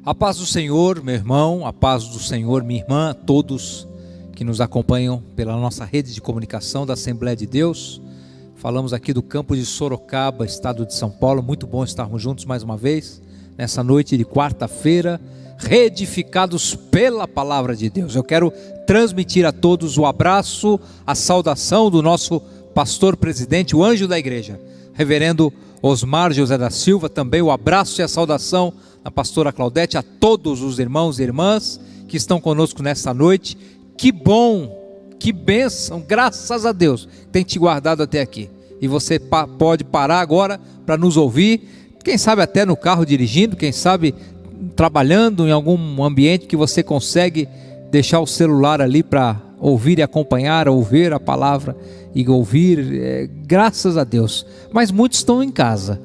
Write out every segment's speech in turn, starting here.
A paz do Senhor, meu irmão, a paz do Senhor, minha irmã, todos que nos acompanham pela nossa rede de comunicação da Assembleia de Deus. Falamos aqui do campo de Sorocaba, estado de São Paulo. Muito bom estarmos juntos mais uma vez, nessa noite de quarta-feira, reedificados pela palavra de Deus. Eu quero transmitir a todos o abraço, a saudação do nosso pastor presidente, o anjo da igreja, reverendo Osmar José da Silva. Também o abraço e a saudação da pastora Claudete, a todos os irmãos e irmãs que estão conosco nessa noite. Que bom, que bênção, graças a Deus, tem te guardado até aqui. E você pode parar agora para nos ouvir, quem sabe até no carro dirigindo, quem sabe trabalhando em algum ambiente que você consegue deixar o celular ali para ouvir e acompanhar, ouvir a palavra e ouvir, graças a Deus. Mas muitos estão em casa,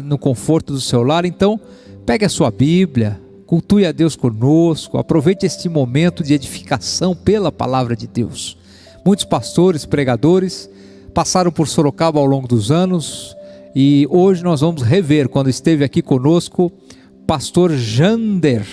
no conforto do seu lar. Então pegue a sua Bíblia, cultue a Deus conosco, aproveite este momento de edificação pela palavra de Deus. Muitos pastores, pregadores passaram por Sorocaba ao longo dos anos, e hoje nós vamos rever, quando esteve aqui conosco, pastor Jander,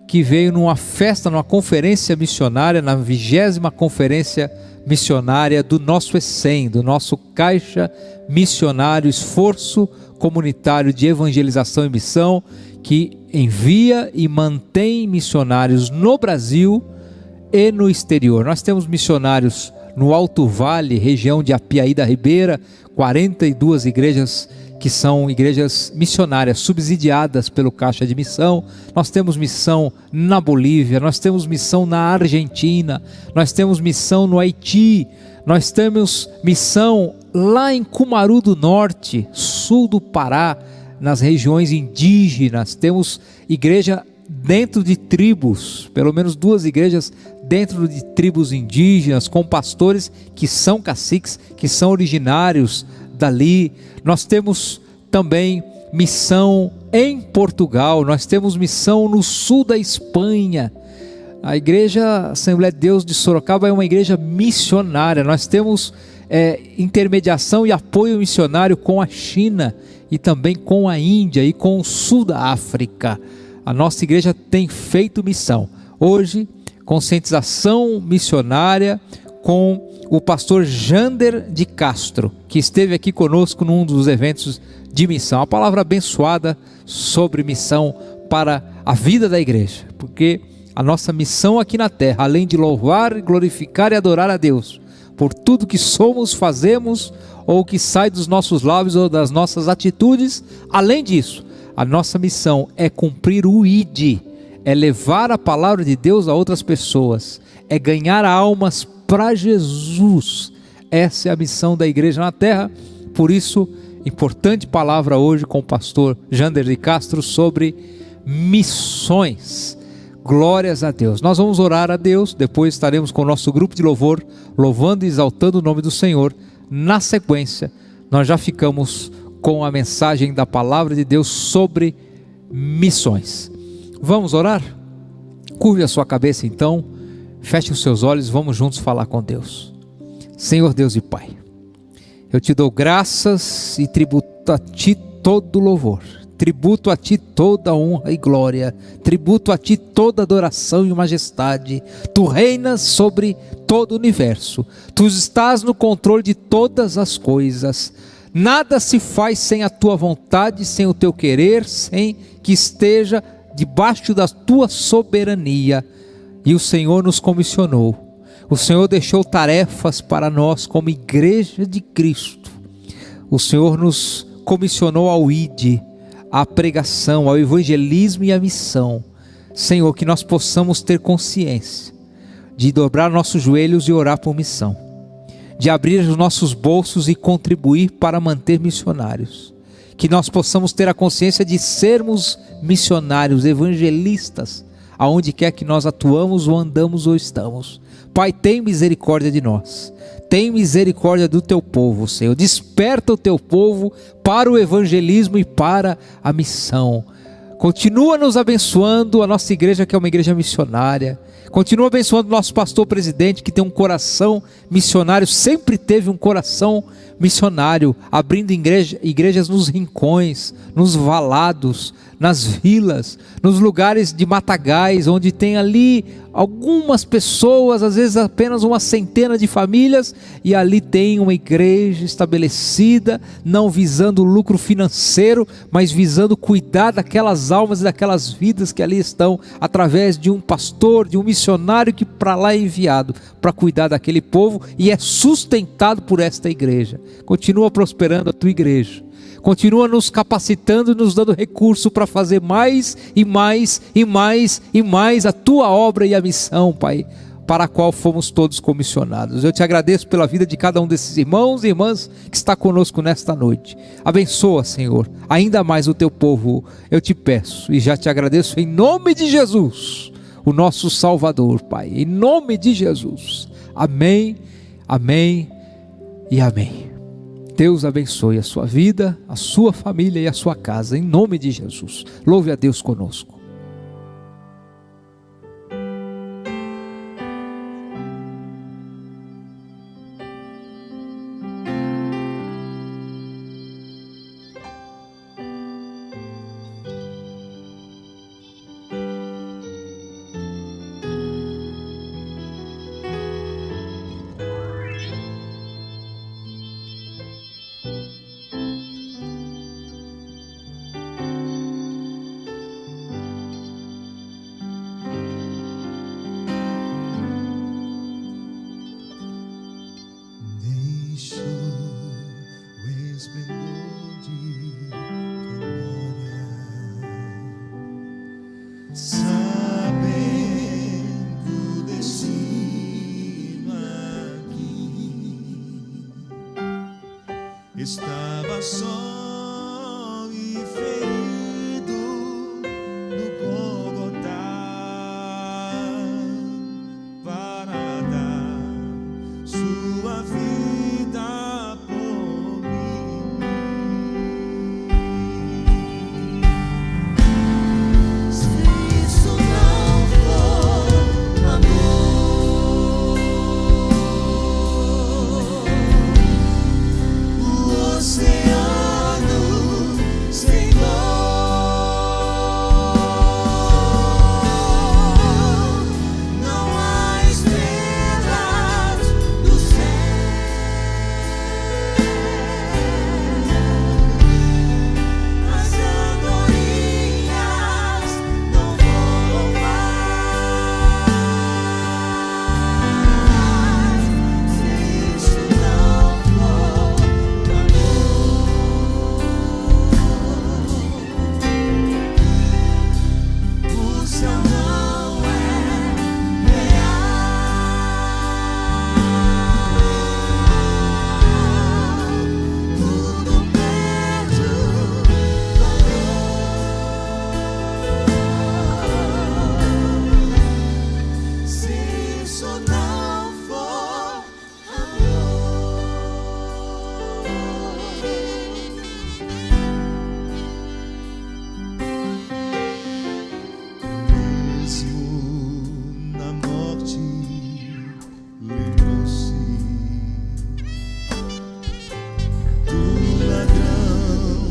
que veio numa festa, numa conferência missionária, na 20ª conferência missionária do nosso ESSEM, do nosso Caixa Missionário, Esforço Comunitário de Evangelização e Missão, que envia e mantém missionários no Brasil e no exterior. Nós temos missionários no Alto Vale, região de Apiaí da Ribeira, 42 igrejas que são igrejas missionárias subsidiadas pelo Caixa de Missão. Nós temos missão na Bolívia, nós temos missão na Argentina, nós temos missão no Haiti, nós temos missão lá em Cumaru do Norte, sul do Pará, nas regiões indígenas. Temos igreja dentro de tribos, pelo menos 2 igrejas dentro de tribos indígenas, com pastores que são caciques, que são originários dali. Nós temos também missão em Portugal, nós temos missão no sul da Espanha. A igreja Assembleia de Deus de Sorocaba é uma igreja missionária. Nós temos intermediação e apoio missionário com a China e também com a Índia e com o sul da África. A nossa igreja tem feito missão. Hoje, conscientização missionária com o pastor Jander de Castro, que esteve aqui conosco num dos eventos de missão. A palavra abençoada sobre missão para a vida da igreja, porque a nossa missão aqui na terra, além de louvar, glorificar e adorar a Deus por tudo que somos, fazemos, ou que sai dos nossos lábios ou das nossas atitudes, além disso, a nossa missão é cumprir o ID, é levar a palavra de Deus a outras pessoas, é ganhar almas para Jesus. Essa é a missão da igreja na terra. Por isso, importante palavra hoje com o pastor Jander de Castro sobre missões. Glórias a Deus. Nós vamos orar a Deus, depois estaremos com o nosso grupo de louvor, louvando e exaltando o nome do Senhor. Na sequência, nós já ficamos com a mensagem da palavra de Deus sobre missões. Vamos orar? Curve a sua cabeça então, feche os seus olhos, vamos juntos falar com Deus. Senhor Deus e Pai, eu te dou graças e tributo a Ti todo louvor, tributo a Ti toda honra e glória, tributo a Ti toda adoração e majestade. Tu reinas sobre todo o universo, Tu estás no controle de todas as coisas. Nada se faz sem a Tua vontade, sem o Teu querer, sem que esteja debaixo da Tua soberania. E o Senhor nos comissionou, o Senhor deixou tarefas para nós como igreja de Cristo. O Senhor nos comissionou ao ID, à pregação, ao evangelismo e à missão. Senhor, que nós possamos ter consciência de dobrar nossos joelhos e orar por missão, de abrir os nossos bolsos e contribuir para manter missionários, que nós possamos ter a consciência de sermos missionários, evangelistas, aonde quer que nós atuamos ou andamos ou estamos. Pai, tem misericórdia de nós, tem misericórdia do Teu povo, Senhor. Desperta o Teu povo para o evangelismo e para a missão. Continua nos abençoando, a nossa igreja que é uma igreja missionária. Continua abençoando o nosso pastor presidente que tem um coração missionário, sempre teve um coração missionário, abrindo igrejas nos rincões, nos valados, nas vilas, nos lugares de matagais, onde tem ali algumas pessoas, às vezes apenas uma centena de famílias, e ali tem uma igreja estabelecida, não visando lucro financeiro, mas visando cuidar daquelas almas e daquelas vidas que ali estão, através de um pastor, de um missionário que para lá é enviado, para cuidar daquele povo, e é sustentado por esta igreja. Continua prosperando a tua igreja, continua nos capacitando e nos dando recurso para fazer mais e mais e mais e mais a tua obra e a missão, Pai, para a qual fomos todos comissionados. Eu te agradeço pela vida de cada um desses irmãos e irmãs que está conosco nesta noite. Abençoa, Senhor, ainda mais o teu povo, eu te peço e já te agradeço em nome de Jesus, o nosso Salvador, Pai, em nome de Jesus. Amém, amém e amém. Deus abençoe a sua vida, a sua família e a sua casa, em nome de Jesus. Louve a Deus conosco. Estava só e ferido no Gólgota para dar sua vida por mim. Se isso não for amor, oceano sem não há estrelas do céu, as andorinhas não voam mais. Se isso não for o céu não é real, tudo perde o valor. Se isso não for amor. Mesmo na morte lembrou-se do ladrão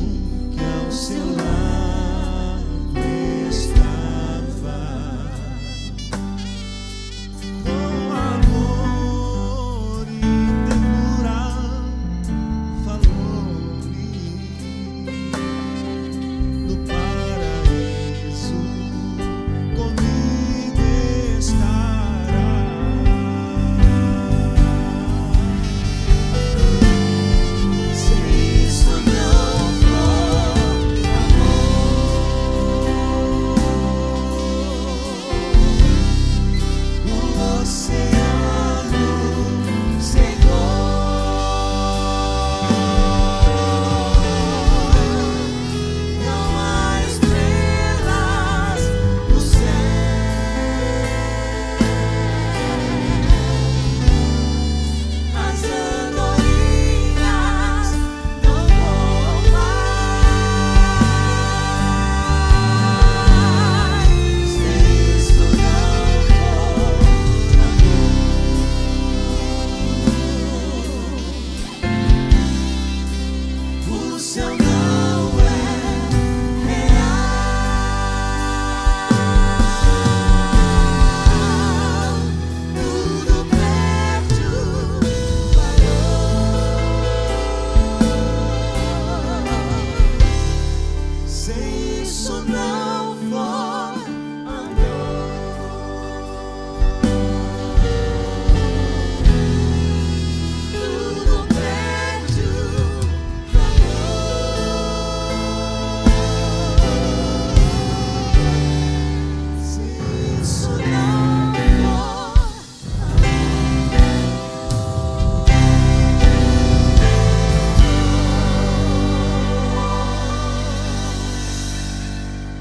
que ao seu lado estava, com amor e ternura falou-lhe no paraíso. Comigo estará. Se isso não for amor,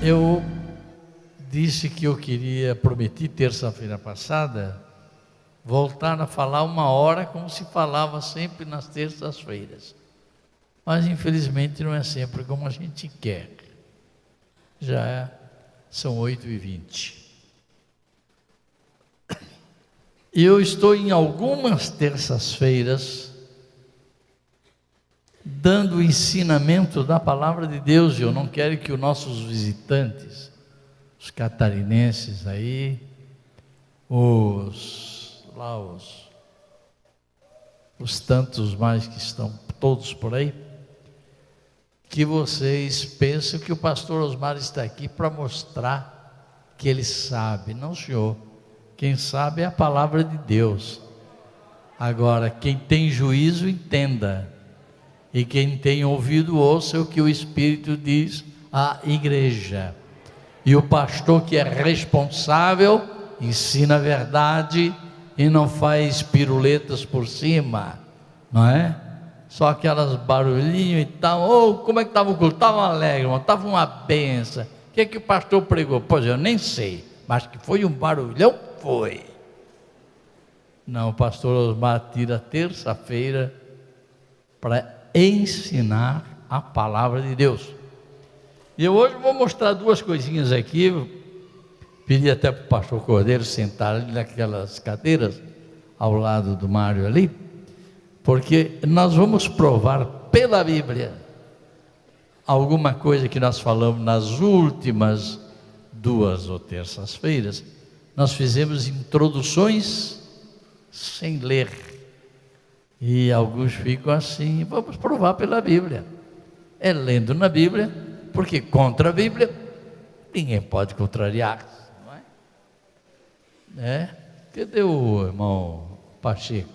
Eu disse que eu prometi terça-feira passada, voltar a falar 1 hora como se falava sempre nas terças-feiras. Mas infelizmente não é sempre como a gente quer. Já são 8h20. E eu estou em algumas terças-feiras dando o ensinamento da palavra de Deus, e eu não quero que os nossos visitantes, os catarinenses aí, os tantos mais que estão todos por aí, que vocês pensam que o pastor Osmar está aqui para mostrar que ele sabe. Não, senhor. Quem sabe é a palavra de Deus. Agora, quem tem juízo, entenda. E quem tem ouvido, ouça o que o Espírito diz à igreja. E o pastor que é responsável, ensina a verdade e não faz piruletas por cima, não é? Só aquelas barulhinhos e tal. Como é que estava o culto? Estava alegre, estava uma benção. O que é que o pastor pregou? Pois eu nem sei, mas que foi um barulhão, foi. Não, o pastor Osmar tira terça-feira para ensinar a palavra de Deus. E eu hoje vou mostrar 2 coisinhas aqui. Pedi até para o pastor Cordeiro sentar ali naquelas cadeiras ao lado do Mário ali, porque nós vamos provar pela Bíblia alguma coisa que nós falamos nas últimas 2 ou terças-feiras. Nós fizemos introduções sem ler, e alguns ficam assim. Vamos provar pela Bíblia. É lendo na Bíblia, porque contra a Bíblia ninguém pode contrariar, não é? Cadê o irmão Pacheco?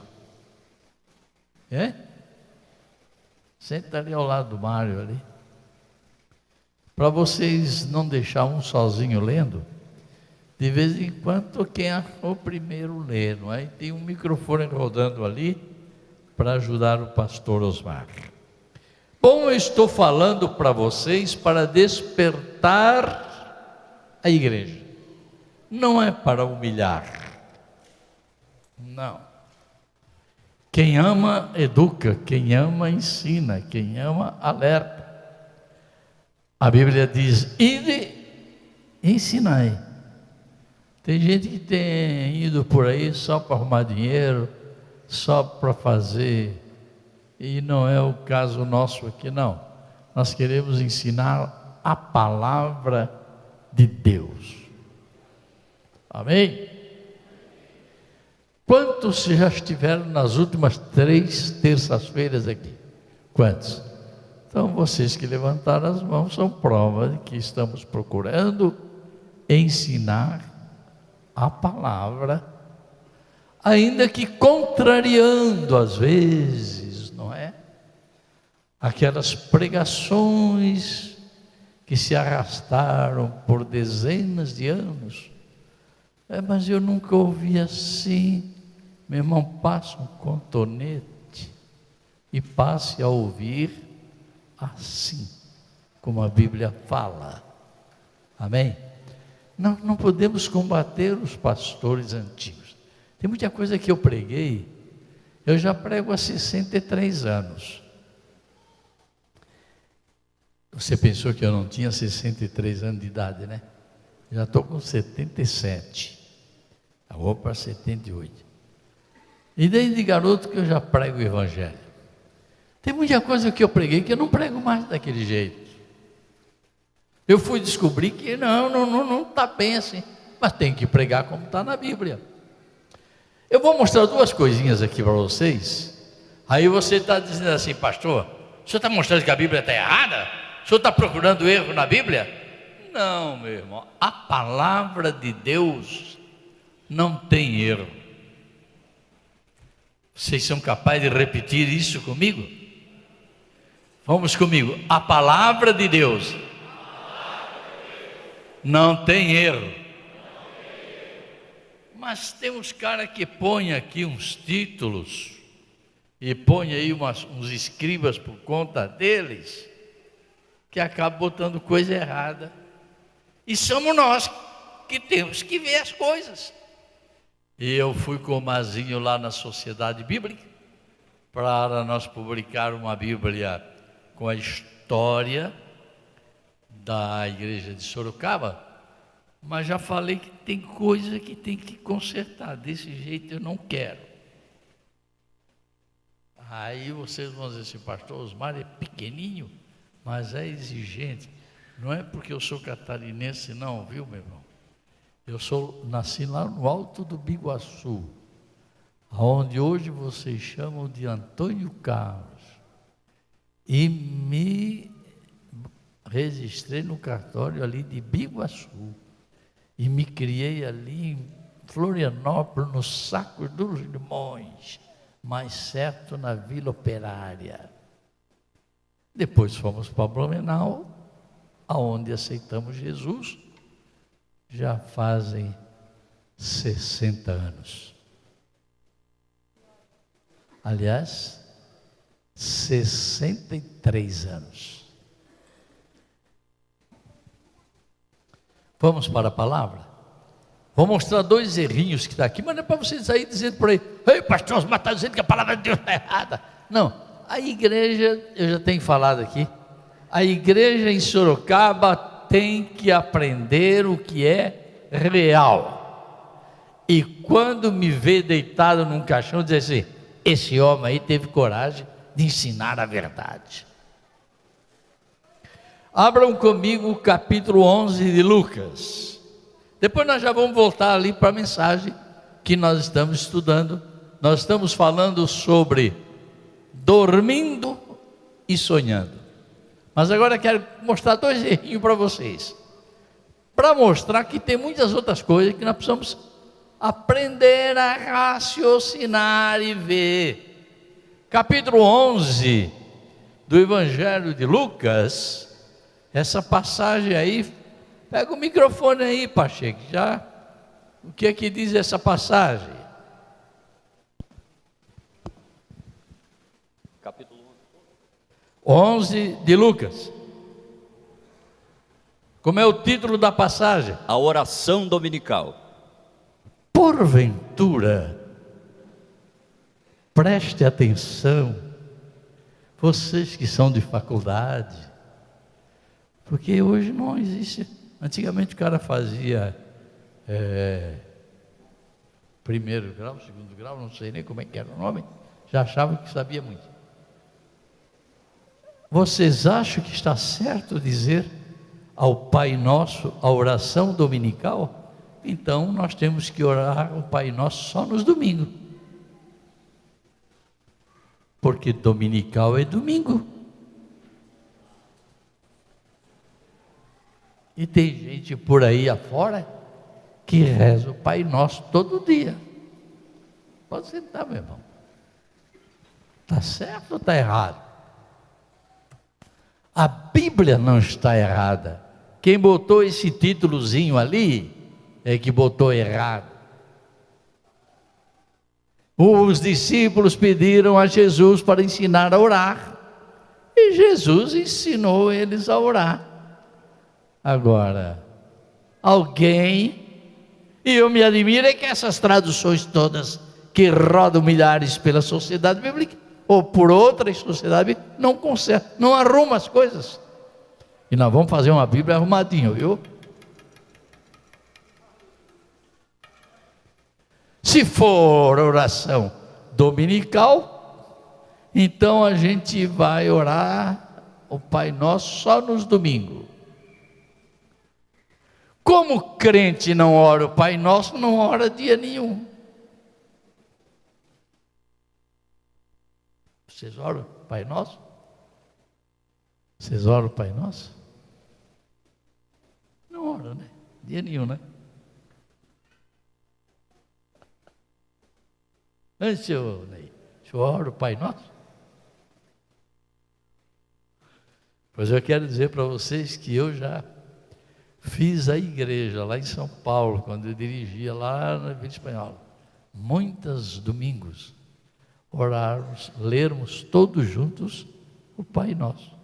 Senta ali ao lado do Mário ali, para vocês não deixar um sozinho lendo. De vez em quando quem achou primeiro lê, não é? Tem um microfone rodando ali para ajudar o pastor Osmar. Bom, eu estou falando para vocês para despertar a igreja. Não é para humilhar. Não. Quem ama, educa. Quem ama, ensina. Quem ama, alerta. A Bíblia diz: ide, ensinai. Tem gente que tem ido por aí só para arrumar dinheiro, só para fazer, e não é o caso nosso aqui, não. Nós queremos ensinar a palavra de Deus. Amém? Quantos já estiveram nas últimas 3 terças-feiras aqui? Quantos? Então, vocês que levantaram as mãos são prova de que estamos procurando ensinar a palavra, ainda que contrariando às vezes, não é? Aquelas pregações que se arrastaram por dezenas de anos. Mas eu nunca ouvi assim. Meu irmão, passa um cotonete e passe a ouvir assim, como a Bíblia fala. Amém? Não podemos combater os pastores antigos. Tem muita coisa que eu preguei, eu já prego há 63 anos. Você pensou que eu não tinha 63 anos de idade, né? Já estou com 77. Eu vou para 78. E desde garoto que eu já prego o Evangelho. Tem muita coisa que eu preguei que eu não prego mais daquele jeito. Eu fui descobrir que não está bem assim. Mas tem que pregar como está na Bíblia. Eu vou mostrar 2 coisinhas aqui para vocês. Aí você está dizendo assim: pastor, o senhor está mostrando que a Bíblia está errada? O senhor está procurando erro na Bíblia? Não, meu irmão. A palavra de Deus não tem erro. Vocês são capazes de repetir isso comigo? Vamos comigo. A palavra de Deus não tem erro. Mas tem uns caras que põem aqui uns títulos e põem aí uns escribas por conta deles, que acabam botando coisa errada. E somos nós que temos que ver as coisas. E eu fui com o Mazinho lá na Sociedade Bíblica para nós publicar uma Bíblia com a história da igreja de Sorocaba, mas já falei que tem coisa que tem que consertar, desse jeito eu não quero. Aí vocês vão dizer assim, pastor Osmar é pequenininho, mas é exigente. Não é porque eu sou catarinense não, viu meu irmão? Nasci lá no alto do Biguaçu, onde hoje vocês chamam de Antônio Carlos, e me registrei no cartório ali de Biguaçu, e me criei ali em Florianópolis, no Saco dos Limões, mais certo na Vila Operária. Depois fomos para Blumenau, aonde aceitamos Jesus, já fazem 60 anos. Aliás, 63 anos. Vamos para a palavra? Vou mostrar 2 errinhos que está aqui, mas não é para vocês aí dizendo por aí, ei pastor, Osmar está dizendo que a palavra de Deus está errada. Não, a igreja, eu já tenho falado aqui, a igreja em Sorocaba tem que aprender o que é real. E quando me vê deitado num caixão, diz assim, esse homem aí teve coragem de ensinar a verdade. Abram comigo o capítulo 11 de Lucas. Depois nós já vamos voltar ali para a mensagem que nós estamos estudando. Nós estamos falando sobre dormindo e sonhando. Mas agora eu quero mostrar 2 errinhos para vocês. Para mostrar que tem muitas outras coisas que nós precisamos aprender a raciocinar e ver. Capítulo 11 do Evangelho de Lucas. Essa passagem aí, pega o microfone aí, Pacheco, já, o que é que diz essa passagem? Capítulo 11 de Lucas. Como é o título da passagem? A oração dominical. Porventura, preste atenção, vocês que são de faculdade, porque hoje não existe. Antigamente o cara fazia primeiro grau, segundo grau, não sei nem como é que era o nome, já achava que sabia muito. Vocês acham que está certo dizer ao Pai Nosso a oração dominical? Então nós temos que orar o Pai Nosso só nos domingos, porque dominical é domingo. E tem gente por aí afora que reza o Pai Nosso todo dia. Pode sentar, meu irmão. Está certo ou está errado? A Bíblia não está errada. Quem botou esse títulozinho ali é que botou errado. Os discípulos pediram a Jesus para ensinar a orar, e Jesus ensinou eles a orar. Agora, alguém, e eu me admiro é que essas traduções todas que rodam milhares pela sociedade bíblica, ou por outras sociedades, não consertam, não arrumam as coisas. E nós vamos fazer uma Bíblia arrumadinha, viu? Se for oração dominical, então a gente vai orar o Pai Nosso só nos domingos. Como crente não ora o Pai Nosso, não ora dia nenhum. Vocês oram o Pai Nosso? Vocês oram o Pai Nosso? Não oram, né? Dia nenhum, né? Antes eu oro o Pai Nosso? Pois eu quero dizer para vocês que eu já fiz a igreja lá em São Paulo, quando eu dirigia lá na Vila Espanhola. Muitos domingos, orarmos, lermos todos juntos o Pai Nosso.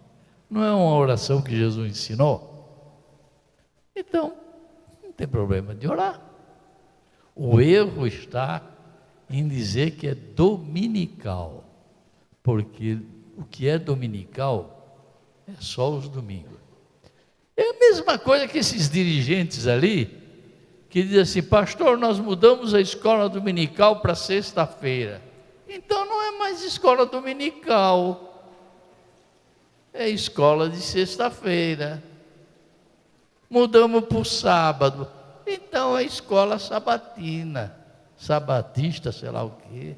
Não é uma oração que Jesus ensinou? Então, tem problema de orar. O erro está em dizer que é dominical, porque o que é dominical é só os domingos. É a mesma coisa que esses dirigentes ali, que dizem assim: pastor, nós mudamos a escola dominical para sexta-feira. Então não é mais escola dominical, é escola de sexta-feira. Mudamos para o sábado, então é escola sabatina, sabatista, sei lá o quê.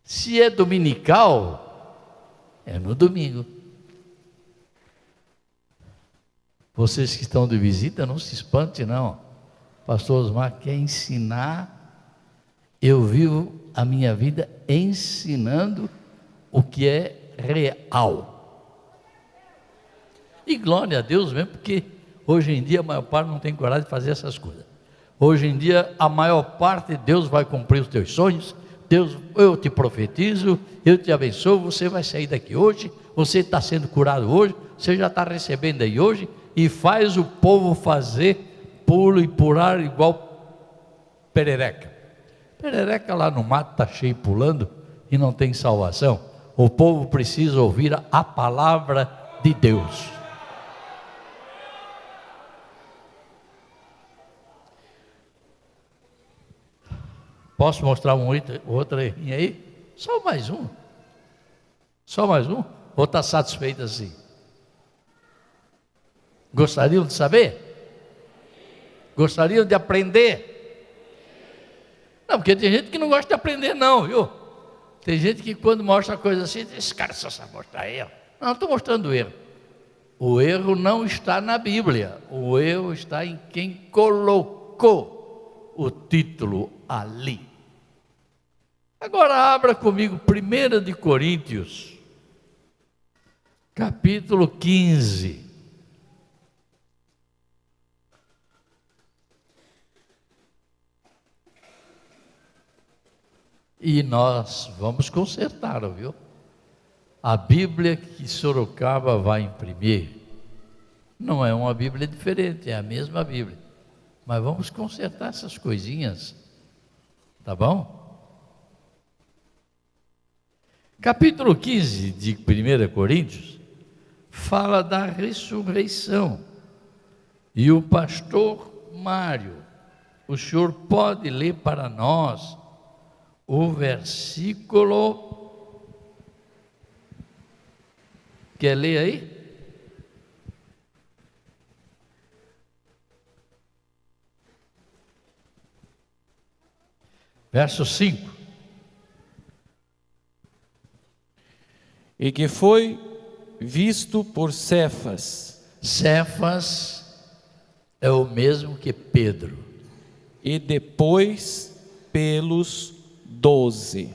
Se é dominical, é no domingo. Vocês que estão de visita, não se espante não. Pastor Osmar quer ensinar. Eu vivo a minha vida ensinando o que é real. E glória a Deus mesmo, porque hoje em dia a maior parte não tem coragem de fazer essas coisas. Hoje em dia a maior parte, Deus vai cumprir os teus sonhos. Deus, eu te profetizo, eu te abençoo, você vai sair daqui hoje, você está sendo curado hoje, você já está recebendo aí hoje, e faz o povo fazer pulo e pular igual perereca. Perereca lá no mato está cheio pulando e não tem salvação. O povo precisa ouvir a palavra de Deus. Posso mostrar outro aí? Só mais um. Só mais um? Ou está satisfeito assim? Gostariam de saber? Gostariam de aprender? Não, porque tem gente que não gosta de aprender não, viu? Tem gente que quando mostra coisa assim, diz: esse cara só sabe mostrar erro. Não, estou mostrando o erro. O erro não está na Bíblia. O erro está em quem colocou o título ali. Agora abra comigo 1 de Coríntios, capítulo 15. E nós vamos consertar, viu? A Bíblia que Sorocaba vai imprimir não é uma Bíblia diferente, é a mesma Bíblia. Mas vamos consertar essas coisinhas, tá bom? Capítulo 15 de 1 Coríntios fala da ressurreição. E o pastor Mário, o senhor pode ler para nós o versículo. Quer ler aí? Verso 5. E que foi visto por Cefas. Cefas é o mesmo que Pedro. E depois pelos 12.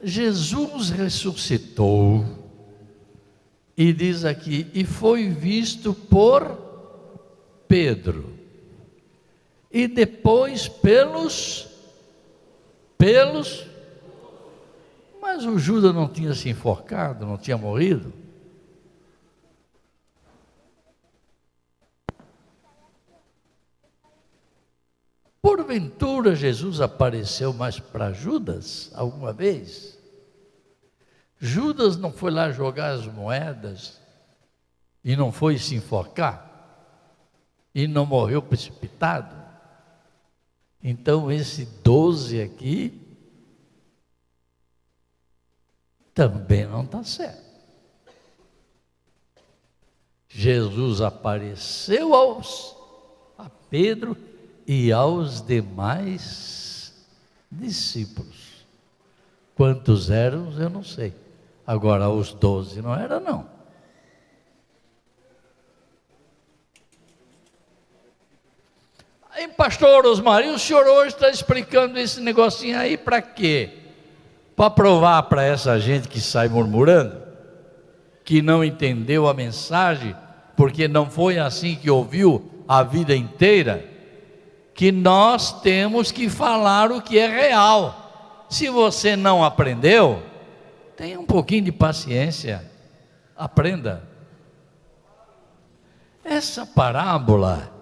Jesus ressuscitou. E diz aqui, e foi visto por Pedro. E depois pelos. Mas o Judas não tinha se enforcado, não tinha morrido? Porventura Jesus apareceu mais para Judas alguma vez? Judas não foi lá jogar as moedas e não foi se enforcar e não morreu precipitado? Então esse 12 aqui também não está certo. Jesus apareceu a Pedro e aos demais discípulos. Quantos eram, eu não sei. Agora, os 12 não era, não. Aí, pastor Osmar, e o senhor hoje está explicando esse negocinho aí para quê? Para provar para essa gente que sai murmurando, que não entendeu a mensagem, porque não foi assim que ouviu a vida inteira, que nós temos que falar o que é real. Se você não aprendeu, tenha um pouquinho de paciência, aprenda. Essa parábola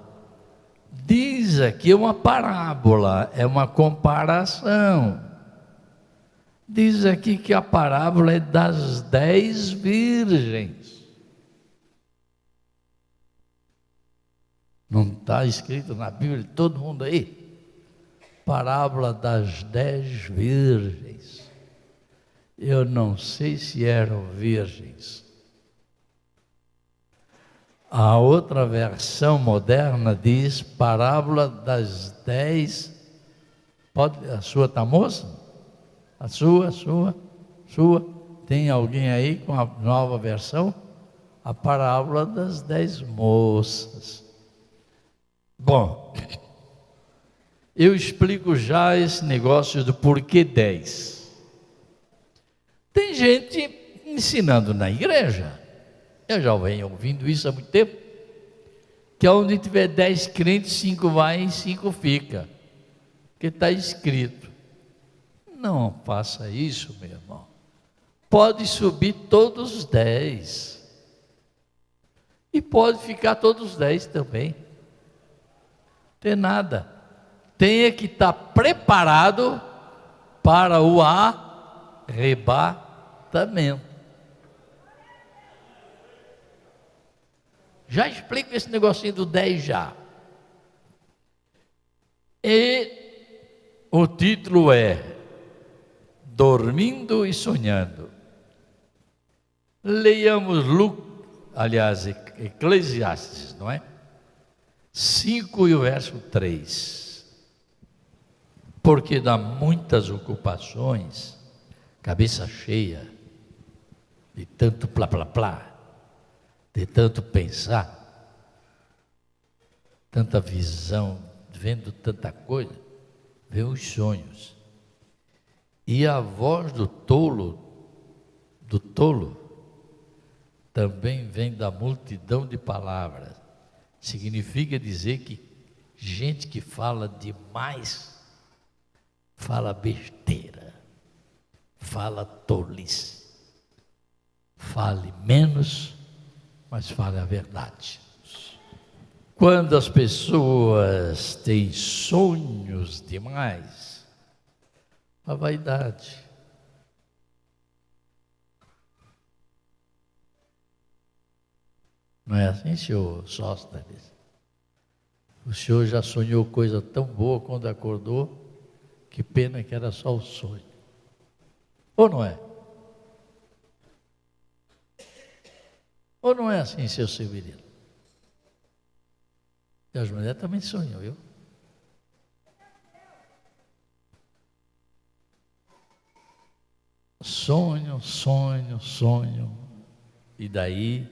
Diz aqui uma parábola, é uma comparação. Diz aqui que a parábola é das 10 virgens. Não está escrito na Bíblia de todo mundo aí? Parábola das 10 virgens. Eu não sei se eram virgens. A outra versão moderna diz parábola das 10. Pode, a sua está moça? A sua. Tem alguém aí com a nova versão? A parábola das 10 moças. Bom, eu explico já esse negócio do porquê 10. Tem gente ensinando na igreja, eu já venho ouvindo isso há muito tempo, que onde tiver 10 crentes, 5 vai e 5 fica, porque está escrito. Não faça isso, meu irmão. Pode subir todos os 10, e pode ficar todos os 10 também. Tem nada. Tenha que estar preparado para o arrebatamento. Já explico esse negocinho do 10 já. E o título é Dormindo e Sonhando. Leiamos Eclesiastes, não é? 5 e o verso 3. Porque dá muitas ocupações, cabeça cheia, de tanto plá, plá, plá, de tanto pensar, tanta visão, vendo tanta coisa, vê os sonhos. E a voz do tolo, também vem da multidão de palavras. Significa dizer que gente que fala demais, fala besteira, fala tolice. Fale menos, mas fale a verdade. Quando as pessoas têm sonhos demais, a vaidade. Não é assim, senhor Sóstenes? O senhor já sonhou coisa tão boa quando acordou, que pena que era só o sonho. Ou não é? Ou não é assim, seu Severino? E as mulheres também sonham, viu? Sonho. E daí,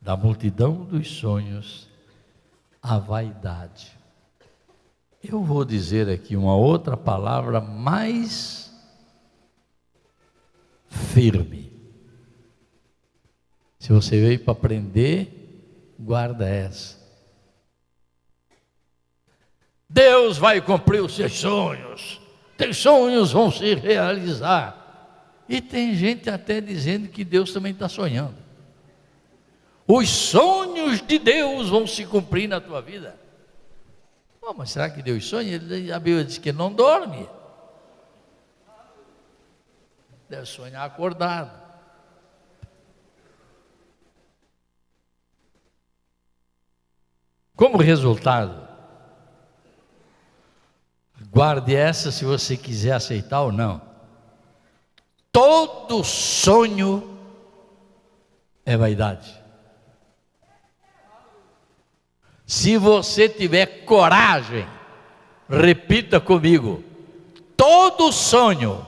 da multidão dos sonhos, a vaidade. Eu vou dizer aqui uma outra palavra mais firme. Se você veio para aprender, guarda essa. Deus vai cumprir os seus sonhos. Teus sonhos vão se realizar. E tem gente até dizendo que Deus também está sonhando. Os sonhos de Deus vão se cumprir na tua vida. Oh, mas será que Deus sonha? A Bíblia diz que não dorme. Deve sonhar acordado. Como resultado, guarde essa se você quiser aceitar ou não. Todo sonho é vaidade. Se você tiver coragem, repita comigo: todo sonho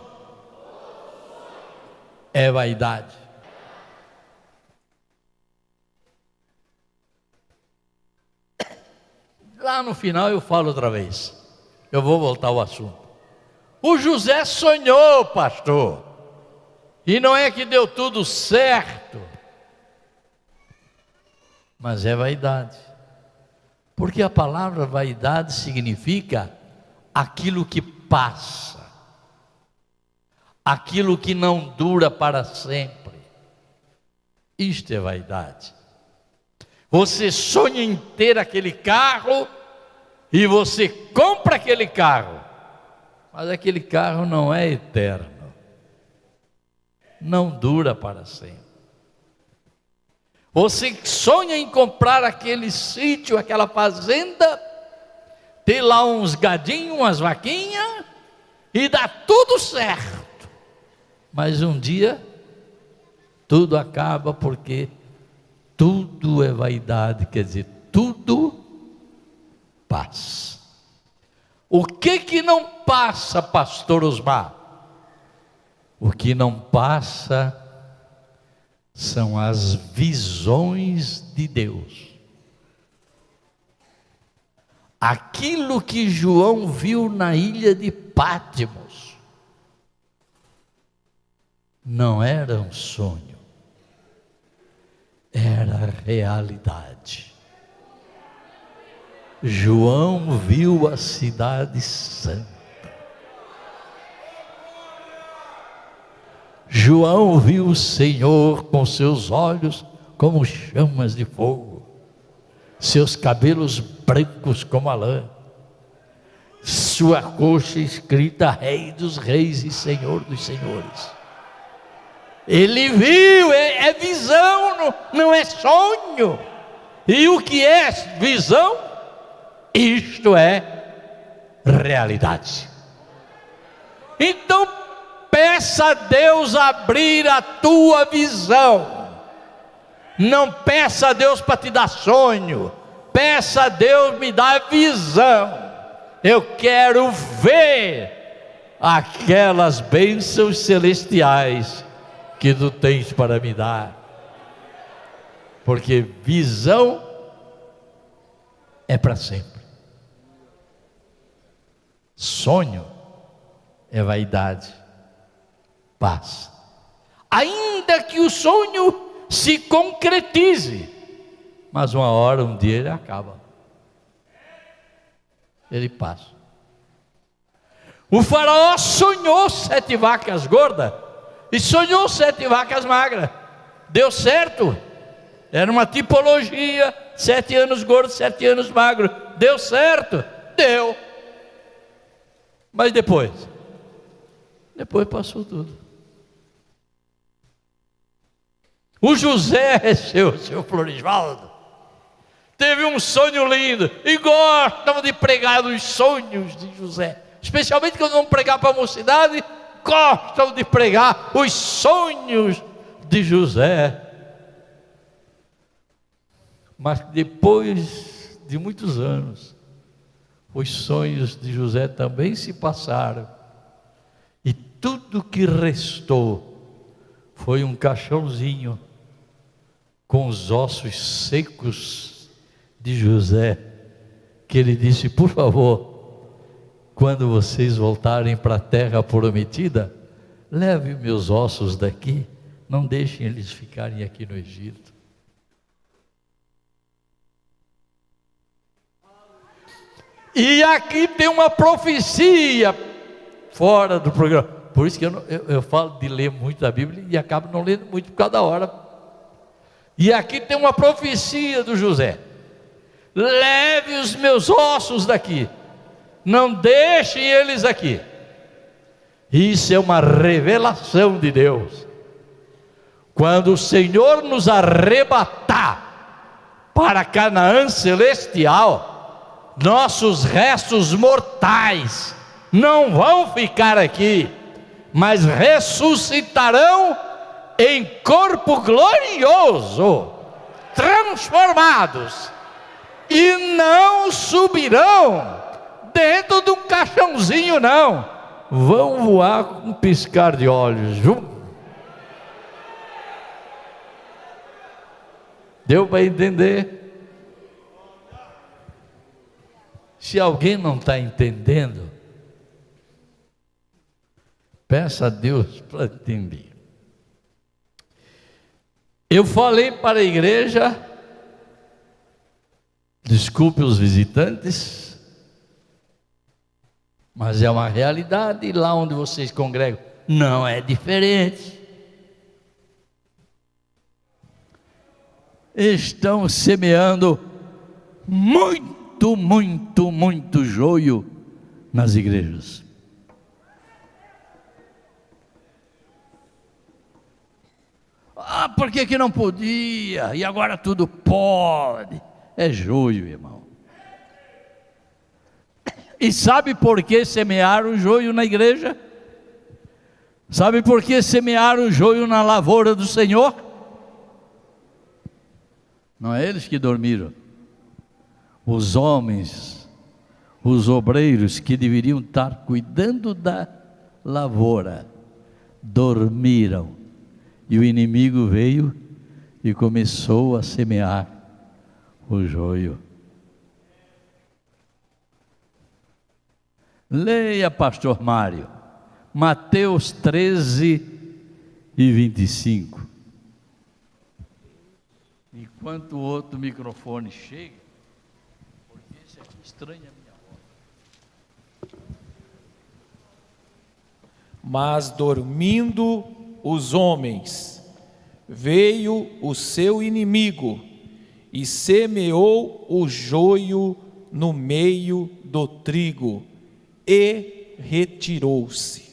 é vaidade. Lá no final eu falo outra vez. Eu vou voltar ao assunto. O José sonhou, pastor. E não é que deu tudo certo. Mas é vaidade. Porque a palavra vaidade significa aquilo que passa. Aquilo que não dura para sempre. Isto é vaidade. Você sonha em ter aquele carro e você compra aquele carro, mas aquele carro não é eterno, não dura para sempre. Você sonha em comprar aquele sítio, aquela fazenda, ter lá uns gadinhos, umas vaquinhas, e dá tudo certo. Mas um dia, tudo acaba, porque tudo é vaidade, quer dizer, tudo passa. O que não passa, pastor Osmar? O que não passa são as visões de Deus. Aquilo que João viu na ilha de Patmos não era um sonho, era realidade. João viu a cidade santa. João viu o Senhor com seus olhos como chamas de fogo, seus cabelos brancos como a lã, sua coxa escrita Rei dos Reis e Senhor dos Senhores. Ele viu, é visão, não é sonho. E o que é visão? Isto é realidade. Então, peça a Deus abrir a tua visão. Não peça a Deus para te dar sonho. Peça a Deus me dar visão. Eu quero ver aquelas bênçãos celestiais que tu tens para me dar. Porque visão é para sempre. Sonho é vaidade. Passa. Ainda que o sonho se concretize, mas uma hora, um dia ele acaba. Ele passa. O faraó sonhou 7 vacas gordas e sonhou 7 vacas magras. Deu certo. Era uma tipologia, 7 anos gordos, 7 anos magros. Deu certo? Deu. Mas depois passou tudo. O José, seu Florisvaldo, teve um sonho lindo, e gostava de pregar os sonhos de José, especialmente quando vão pregar para a mocidade, gostam de pregar os sonhos de José. Mas depois de muitos anos, os sonhos de José também se passaram, e tudo que restou foi um caixãozinho com os ossos secos de José, que ele disse: por favor, quando vocês voltarem para a terra prometida, leve meus ossos daqui, não deixem eles ficarem aqui no Egito. E aqui tem uma profecia fora do programa. Por isso que eu falo de ler muito a Bíblia e acabo não lendo muito por causa da hora. E aqui tem uma profecia do José: leve os meus ossos daqui, não deixem eles aqui. Isso é uma revelação de Deus. Quando o Senhor nos arrebatar para Canaã celestial, nossos restos mortais não vão ficar aqui, mas ressuscitarão em corpo glorioso, transformados, e não subirão dentro de um caixãozinho, não, vão voar com um piscar de olhos. Deu para entender? Se alguém não está entendendo, peça a Deus para entender. Eu falei para a igreja, desculpe os visitantes, mas é uma realidade, e lá onde vocês congregam não é diferente. Estão semeando muito muito joio nas igrejas. Ah, por que não podia? E agora tudo pode. É joio, irmão. E sabe por que semearam joio na igreja? Sabe por que semearam joio na lavoura do Senhor? Não é eles que dormiram. Os homens, os obreiros que deveriam estar cuidando da lavoura, dormiram. E o inimigo veio e começou a semear o joio. Leia, pastor Mário, Mateus 13:25. Enquanto o outro microfone chega, porque esse aqui estranha a minha voz. Mas dormindo os homens, veio o seu inimigo e semeou o joio no meio do trigo e retirou-se.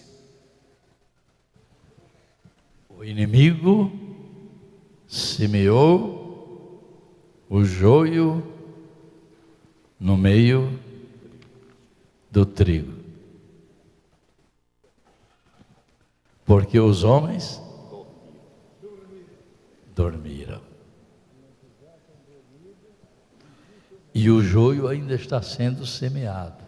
O inimigo semeou o joio no meio do trigo. Porque os homens dormiram. E o joio ainda está sendo semeado.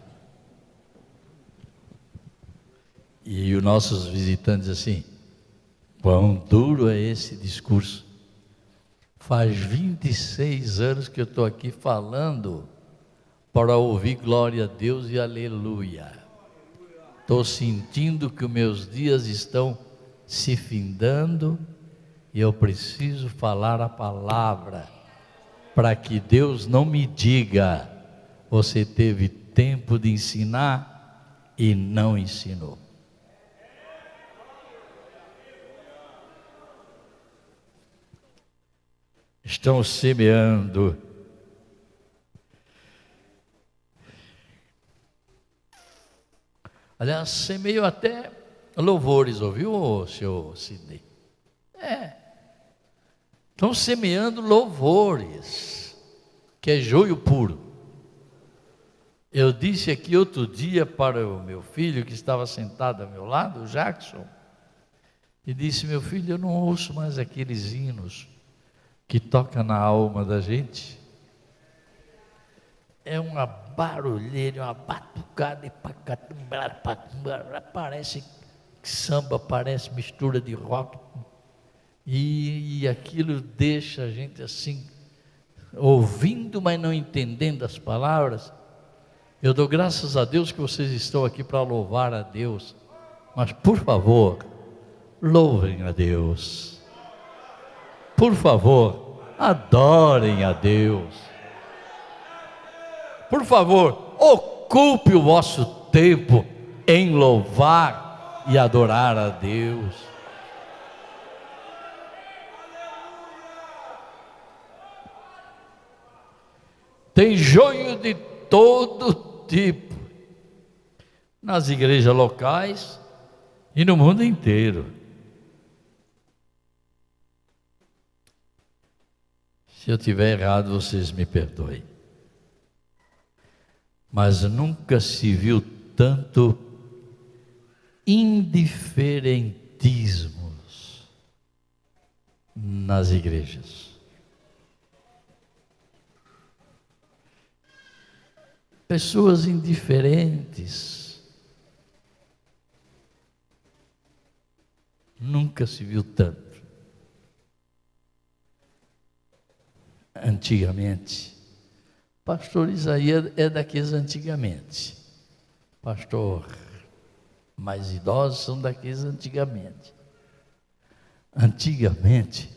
E os nossos visitantes assim, quão duro é esse discurso. Faz 26 anos que eu estou aqui falando para ouvir glória a Deus e aleluia. Estou sentindo que os meus dias estão se findando e eu preciso falar a palavra para que Deus não me diga: você teve tempo de ensinar e não ensinou. Estão semeando. Aliás, semeio até louvores, ouviu, senhor Sidney? Estão semeando louvores, que é joio puro. Eu disse aqui outro dia para o meu filho, que estava sentado ao meu lado, o Jackson, e disse: meu filho, eu não ouço mais aqueles hinos que tocam na alma da gente. É uma barulheira, uma batucada, parece samba, parece mistura de rock, e aquilo deixa a gente assim, ouvindo, mas não entendendo as palavras. Eu dou graças a Deus que vocês estão aqui para louvar a Deus, mas por favor, louvem a Deus, por favor, adorem a Deus. Por favor, ocupe o vosso tempo em louvar e adorar a Deus. Tem joio de todo tipo, nas igrejas locais e no mundo inteiro. Se eu tiver errado, vocês me perdoem. Mas nunca se viu tanto indiferentismos nas igrejas. Pessoas indiferentes. Nunca se viu tanto. Antigamente, pastor Isaías é daqueles antigamente. Pastor mais idosos são daqueles antigamente. Antigamente,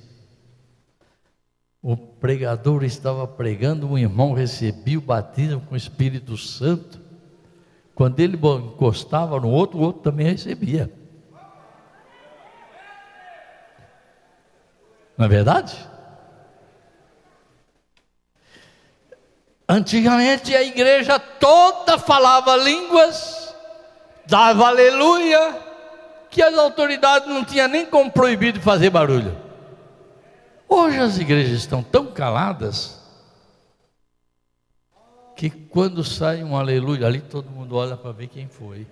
o pregador estava pregando, um irmão recebia o batismo com o Espírito Santo. Quando ele encostava no outro, o outro também recebia. Não é verdade? Antigamente a igreja toda falava línguas, dava aleluia, que as autoridades não tinham nem como proibir de fazer barulho. Hoje as igrejas estão tão caladas que quando sai um aleluia ali, todo mundo olha para ver quem foi.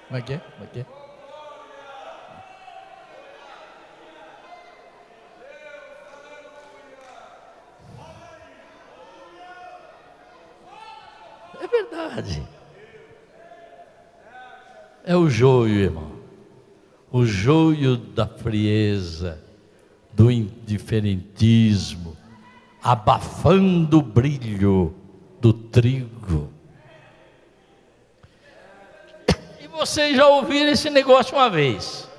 Como é que é? Como é que é? É verdade. É o joio, irmão. O joio da frieza, do indiferentismo, abafando o brilho do trigo. E vocês já ouviram esse negócio uma vez?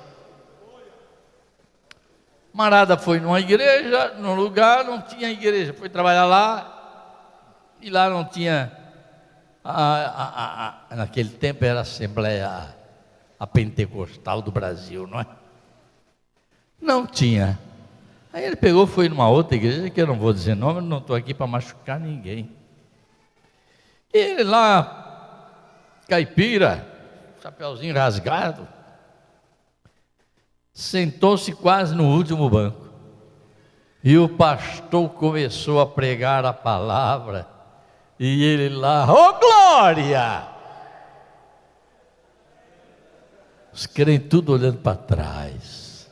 Camarada foi numa igreja, num lugar, não tinha igreja, foi trabalhar lá, e lá não tinha, naquele tempo era a Assembleia a Pentecostal do Brasil, não é? Não tinha. Aí ele pegou, foi numa outra igreja, que eu não vou dizer nome, não estou aqui para machucar ninguém. E ele lá, caipira, chapeuzinho rasgado, sentou-se quase no último banco. E o pastor começou a pregar a palavra, e ele lá, ô glória! Os crentes tudo olhando para trás.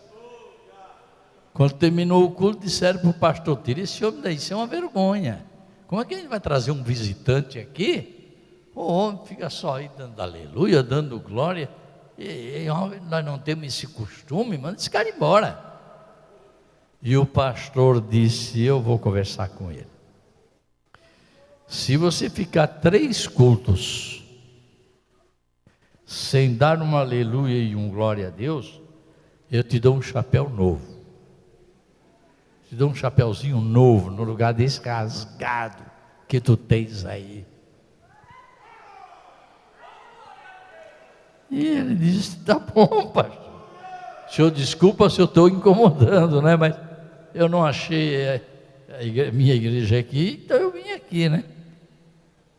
Quando terminou o culto, disseram para o pastor: tira esse homem daí, isso é uma vergonha. Como é que a gente vai trazer um visitante aqui? O homem fica só aí dando aleluia, dando glória. E nós não temos esse costume, manda esse cara embora. E o pastor disse: eu vou conversar com ele. Se você ficar 3 cultos sem dar um aleluia e um glória a Deus, eu te dou um chapéu novo. Te dou um chapéuzinho novo no lugar desse rasgado que tu tens aí. E ele disse: tá bom, pastor. O senhor desculpa se eu estou incomodando, né? Mas eu não achei minha igreja aqui, então eu vim aqui, né?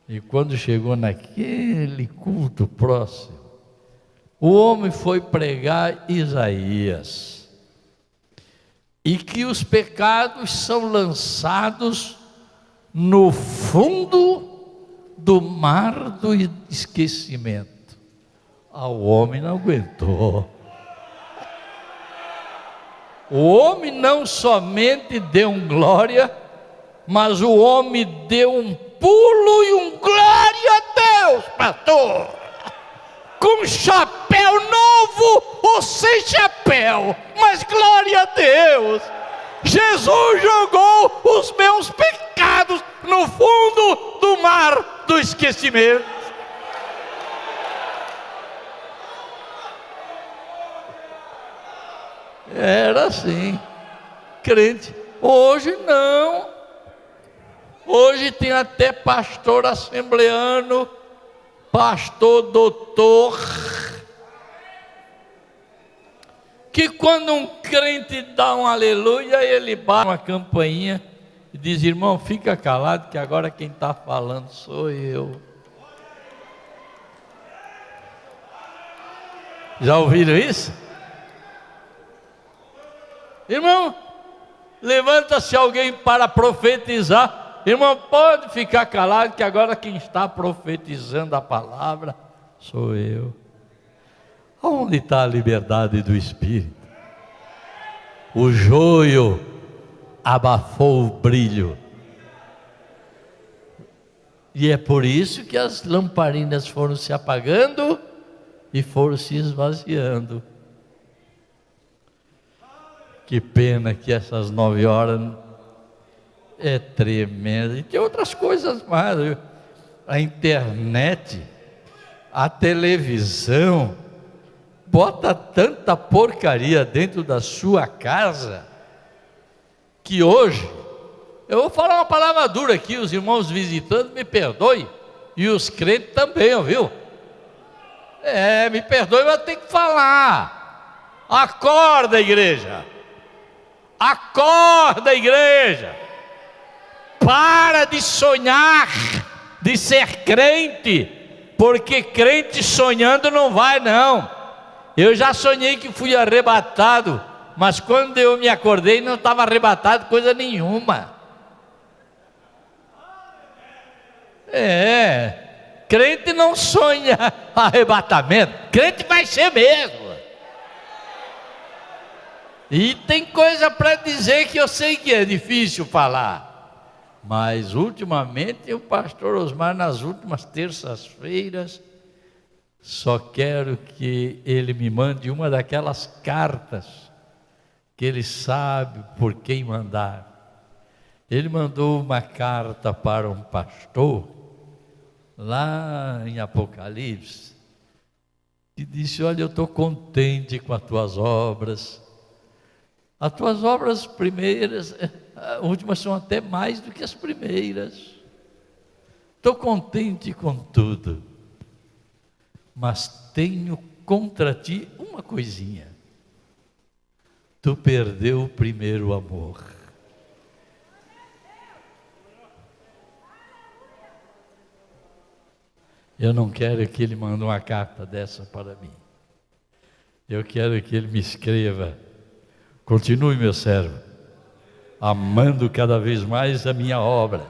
E quando chegou naquele culto próximo, o homem foi pregar Isaías, e que os pecados são lançados no fundo do mar do esquecimento. O homem não aguentou. O homem não somente deu um glória, mas o homem deu um pulo e um glória a Deus, pastor. Com chapéu novo ou sem chapéu, mas glória a Deus. Jesus jogou os meus pecados no fundo do mar do esquecimento. Era assim, crente. Hoje não. Hoje tem até pastor assembleano, pastor doutor, que quando um crente dá um aleluia, ele bate uma campainha e diz: irmão, fica calado que agora quem está falando sou eu. Já ouviram isso? Irmão, levanta-se alguém para profetizar. Irmão, pode ficar calado que agora quem está profetizando a palavra sou eu. Onde está a liberdade do Espírito? O joio abafou o brilho. E é por isso que as lamparinas foram se apagando e foram se esvaziando. Que pena que essas 9 horas é tremendo. E tem outras coisas mais, viu? A internet, a televisão, bota tanta porcaria dentro da sua casa, que hoje, eu vou falar uma palavra dura aqui, os irmãos visitantes me perdoem, e os crentes também, viu? Me perdoe, mas eu tenho que falar. Acorda, igreja! Acorda, igreja! para de sonhar, de ser crente, porque crente sonhando não vai não. Eu já sonhei que fui arrebatado, mas quando eu me acordei não estava arrebatado coisa nenhuma. Crente não sonha arrebatamento, crente vai ser mesmo. E tem coisa para dizer que eu sei que é difícil falar, mas ultimamente o pastor Osmar, nas últimas terças-feiras, só quero que ele me mande uma daquelas cartas que ele sabe por quem mandar. Ele mandou uma carta para um pastor lá em Apocalipse, que disse: olha, eu estou contente com as tuas obras. As tuas obras primeiras, as últimas são até mais do que as primeiras. Estou contente com tudo, mas tenho contra ti uma coisinha: tu perdeu o primeiro amor. Eu não quero que ele mande uma carta dessa para mim. Eu quero que ele me escreva: continue, meu servo, amando cada vez mais a minha obra.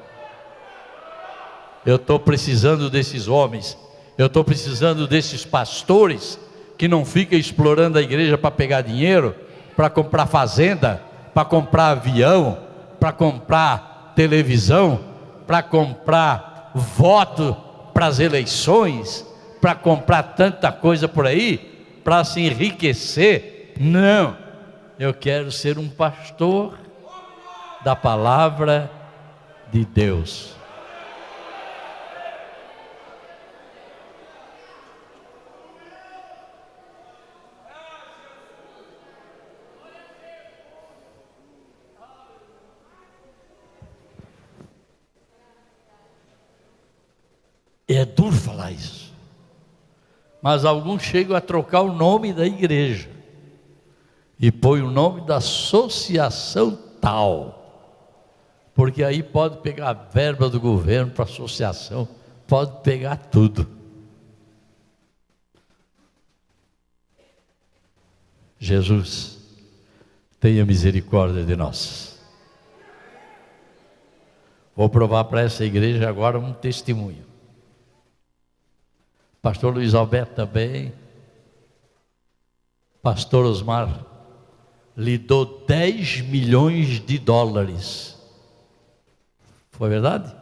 Eu estou precisando desses homens, eu estou precisando desses pastores que não ficam explorando a igreja para pegar dinheiro, para comprar fazenda, para comprar avião, para comprar televisão, para comprar voto para as eleições, para comprar tanta coisa por aí, para se enriquecer. Não, eu quero ser um pastor da palavra de Deus. É duro falar isso, mas alguns chegam a trocar o nome da igreja e põe o nome da associação tal, porque aí pode pegar a verba do governo para a associação, pode pegar tudo. Jesus, tenha misericórdia de nós. Vou provar para essa igreja agora um testemunho. Pastor Luiz Alberto também, pastor Osmar, lhe dou 10 milhões de dólares. Foi verdade?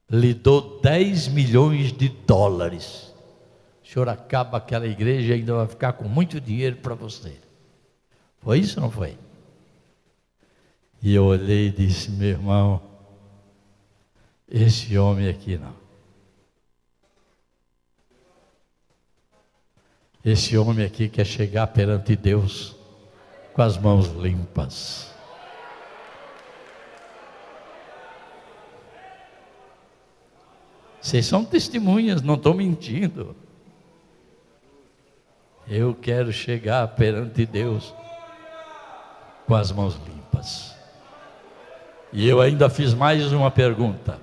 Lhe dou 10 milhões de dólares. O senhor acaba aquela igreja e ainda vai ficar com muito dinheiro para você. Foi isso ou não foi? E eu olhei e disse: meu irmão, esse homem aqui não. Esse homem aqui quer chegar perante Deus com as mãos limpas. Vocês são testemunhas, não estou mentindo. Eu quero chegar perante Deus com as mãos limpas. E eu ainda fiz mais uma pergunta.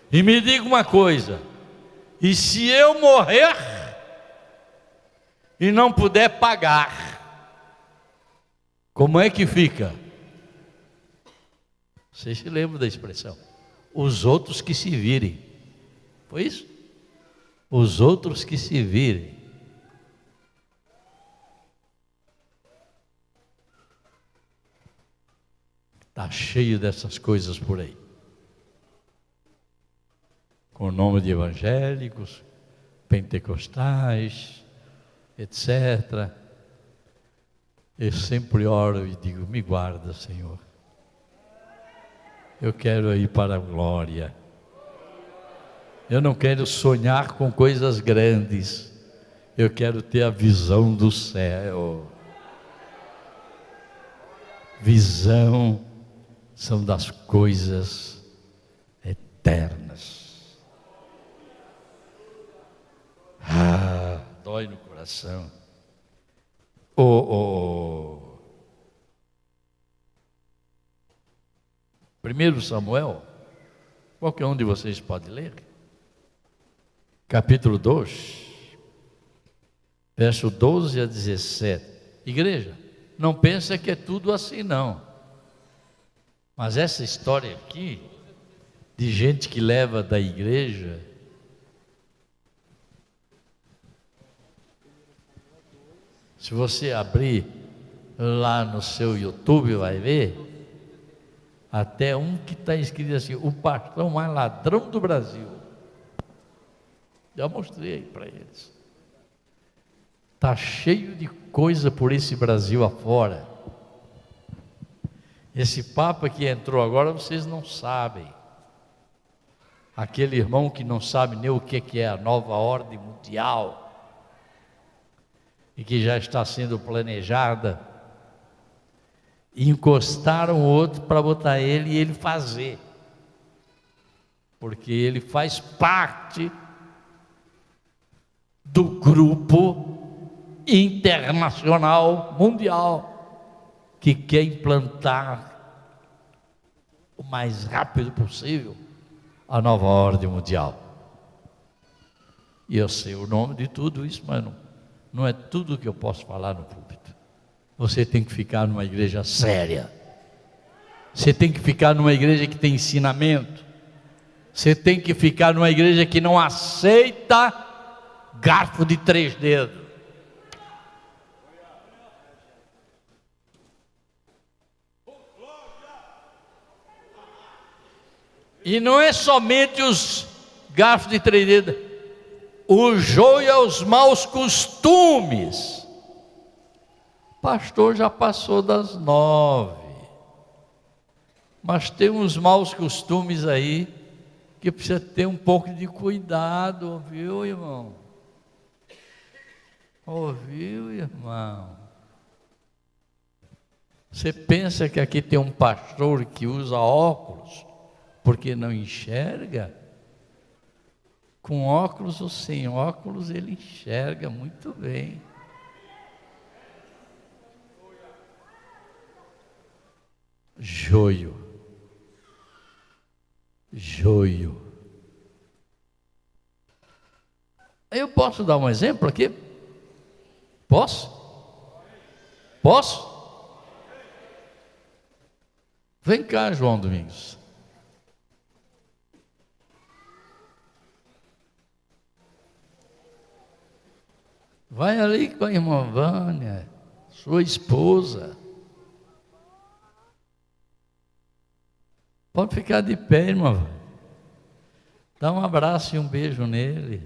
E me diga uma coisa: e se eu morrer e não puder pagar, como é que fica? Vocês se lembram da expressão? Os outros que se virem. Foi isso? Os outros que se virem. Está cheio dessas coisas por aí, com o nome de evangélicos, pentecostais, etc. Eu sempre oro e digo: me guarda, Senhor. Eu quero ir para a glória. Eu não quero sonhar com coisas grandes. Eu quero ter a visão do céu. Visão são das coisas eternas. Dói no coração. 1 Samuel, qualquer um de vocês pode ler, capítulo 2, verso 12 a 17. Igreja, não pensa que é tudo assim não, mas essa história aqui, de gente que leva da igreja, se você abrir lá no seu YouTube, vai ver, até um que está escrito assim, o pastor mais ladrão do Brasil. Já mostrei aí para eles. Está cheio de coisa por esse Brasil afora. Esse Papa que entrou agora, vocês não sabem. Aquele irmão que não sabe nem o que é a nova ordem mundial, e que já está sendo planejada, encostaram o outro para botar ele e ele fazer, porque ele faz parte do grupo internacional mundial que quer implantar o mais rápido possível a nova ordem mundial. E eu sei o nome de tudo isso, mas não é tudo que eu posso falar no púlpito. Você tem que ficar numa igreja séria. Você tem que ficar numa igreja que tem ensinamento. Você tem que ficar numa igreja que não aceita garfo de 3 dedos. E não é somente os garfos de 3 dedos, o joio é os maus costumes. Pastor já passou das 9, mas tem uns maus costumes aí que precisa ter um pouco de cuidado, ouviu, irmão? Ouviu, irmão? Você pensa que aqui tem um pastor que usa óculos porque não enxerga? Com óculos ou sem óculos, ele enxerga muito bem. Joio. Eu posso dar um exemplo aqui? Posso? Vem cá, João Domingos. Vai ali com a irmã Vânia, sua esposa. Pode ficar de pé, irmã. Dá um abraço e um beijo nele.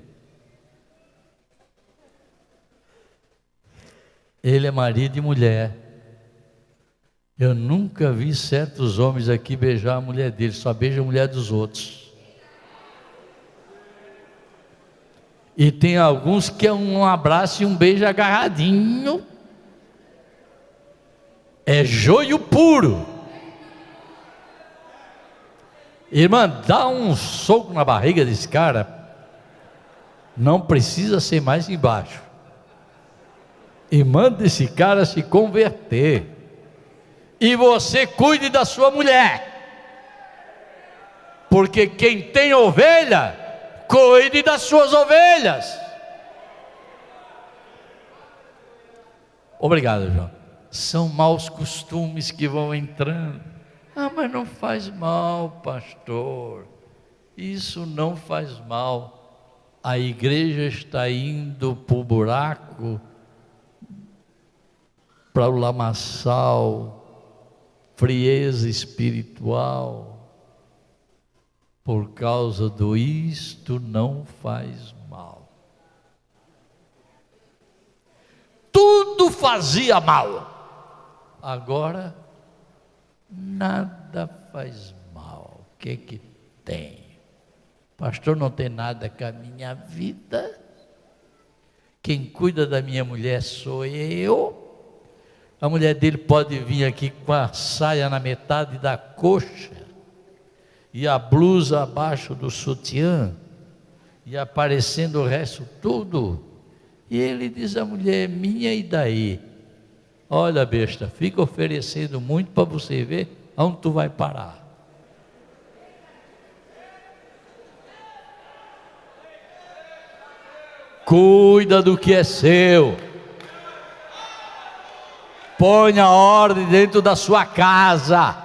Ele é marido e mulher. Eu nunca vi certos homens aqui beijar a mulher dele, só beija a mulher dos outros. E tem alguns que é um abraço e um beijo agarradinho. É joio puro. Irmã, dá um soco na barriga desse cara. Não precisa ser mais embaixo. E manda esse cara se converter. E você cuide da sua mulher. Porque quem tem ovelha, cuide das suas ovelhas. Obrigado, João. São maus costumes que vão entrando. Ah, mas não faz mal, pastor. Isso não faz mal. A igreja está indo para o buraco, para o lamaçal, frieza espiritual, por causa do isto não faz mal. Tudo fazia mal. Agora nada faz mal. O que tem? Pastor, não tem nada com a minha vida. Quem cuida da minha mulher sou eu. A mulher dele pode vir aqui com a saia na metade da coxa e a blusa abaixo do sutiã e aparecendo o resto tudo. E ele diz: a mulher é minha, e daí? Olha, besta, fica oferecendo muito para você ver aonde tu vai parar. Cuida do que é seu. Ponha ordem dentro da sua casa,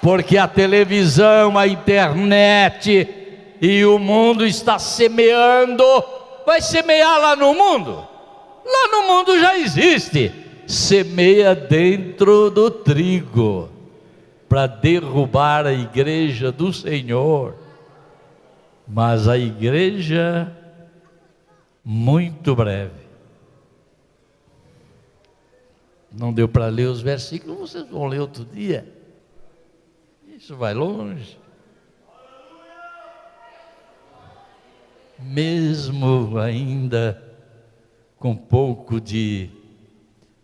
porque a televisão, a internet e o mundo está semeando. Vai semear lá no mundo? Lá no mundo já existe. Semeia dentro do trigo, para derrubar a igreja do Senhor. Mas a igreja, muito breve. Não deu para ler os versículos, vocês vão ler outro dia. Isso vai longe. Mesmo ainda com pouco de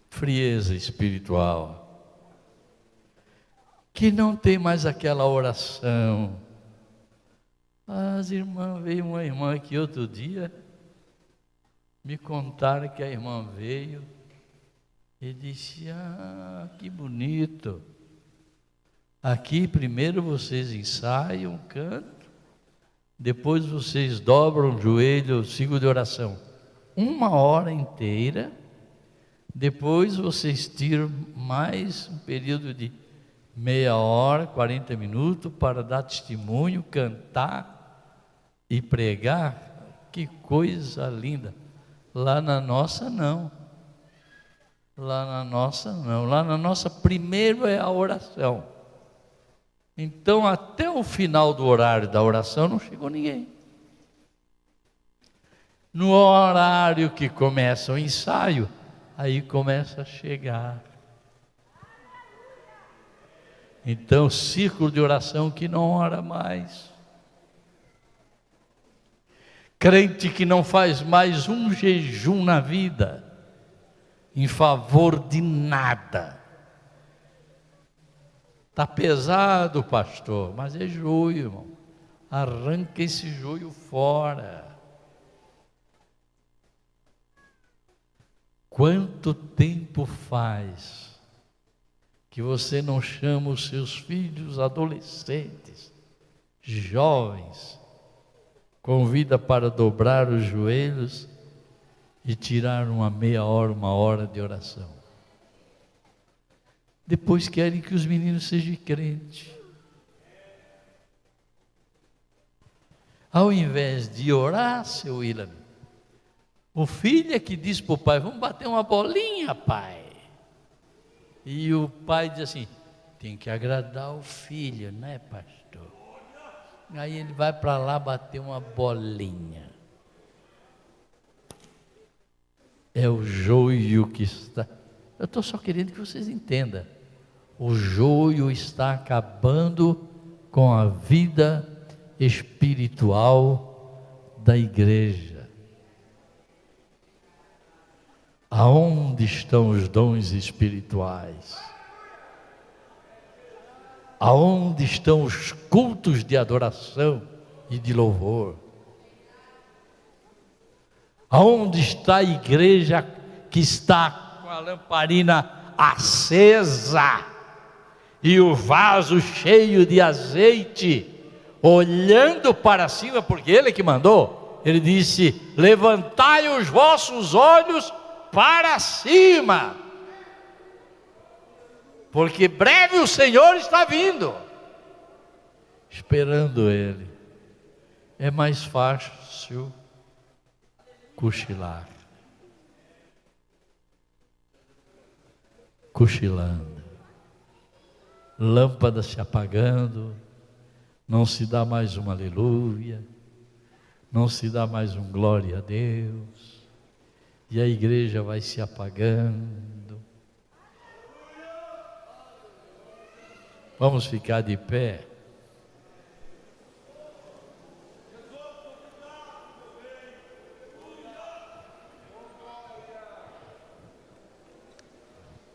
frieza espiritual, que não tem mais aquela oração. As irmãs, veio uma irmã aqui outro dia, me contaram que a irmã veio e disse: que bonito. Aqui primeiro vocês ensaiam, cantam, depois vocês dobram o joelho, sigo de oração, 1 hora inteira, depois vocês tiram mais um período de meia hora, 40 minutos, para dar testemunho, cantar e pregar. Que coisa linda. Lá na nossa não. Lá na nossa não. Lá na nossa primeiro é a oração. Então até o final do horário da oração não chegou ninguém. No horário que começa o ensaio, aí começa a chegar. Então, círculo de oração que não ora mais. Crente que não faz mais um jejum na vida, em favor de nada. Está pesado, pastor, mas é joio, irmão. Arranca esse joio fora. Quanto tempo faz que você não chama os seus filhos adolescentes, jovens, convida para dobrar os joelhos e tirar uma meia hora, 1 hora de oração? Depois querem que os meninos sejam crentes. Ao invés de orar, seu William, o filho é que diz para o pai: vamos bater uma bolinha, pai. E o pai diz assim: tem que agradar o filho, né, pastor? Aí ele vai para lá bater uma bolinha. É o joio que está. Eu estou só querendo que vocês entendam. O joio está acabando com a vida espiritual da igreja. Aonde estão os dons espirituais? Aonde estão os cultos de adoração e de louvor? Aonde está a igreja que está com a lamparina acesa e o vaso cheio de azeite, olhando para cima, porque Ele que mandou? Ele disse: levantai os vossos olhos para cima, porque breve o Senhor está vindo. Esperando Ele, é mais fácil cochilar. Cochilando, lâmpada se apagando, não se dá mais um aleluia, não se dá mais um glória a Deus, e a igreja vai se apagando. Vamos ficar de pé.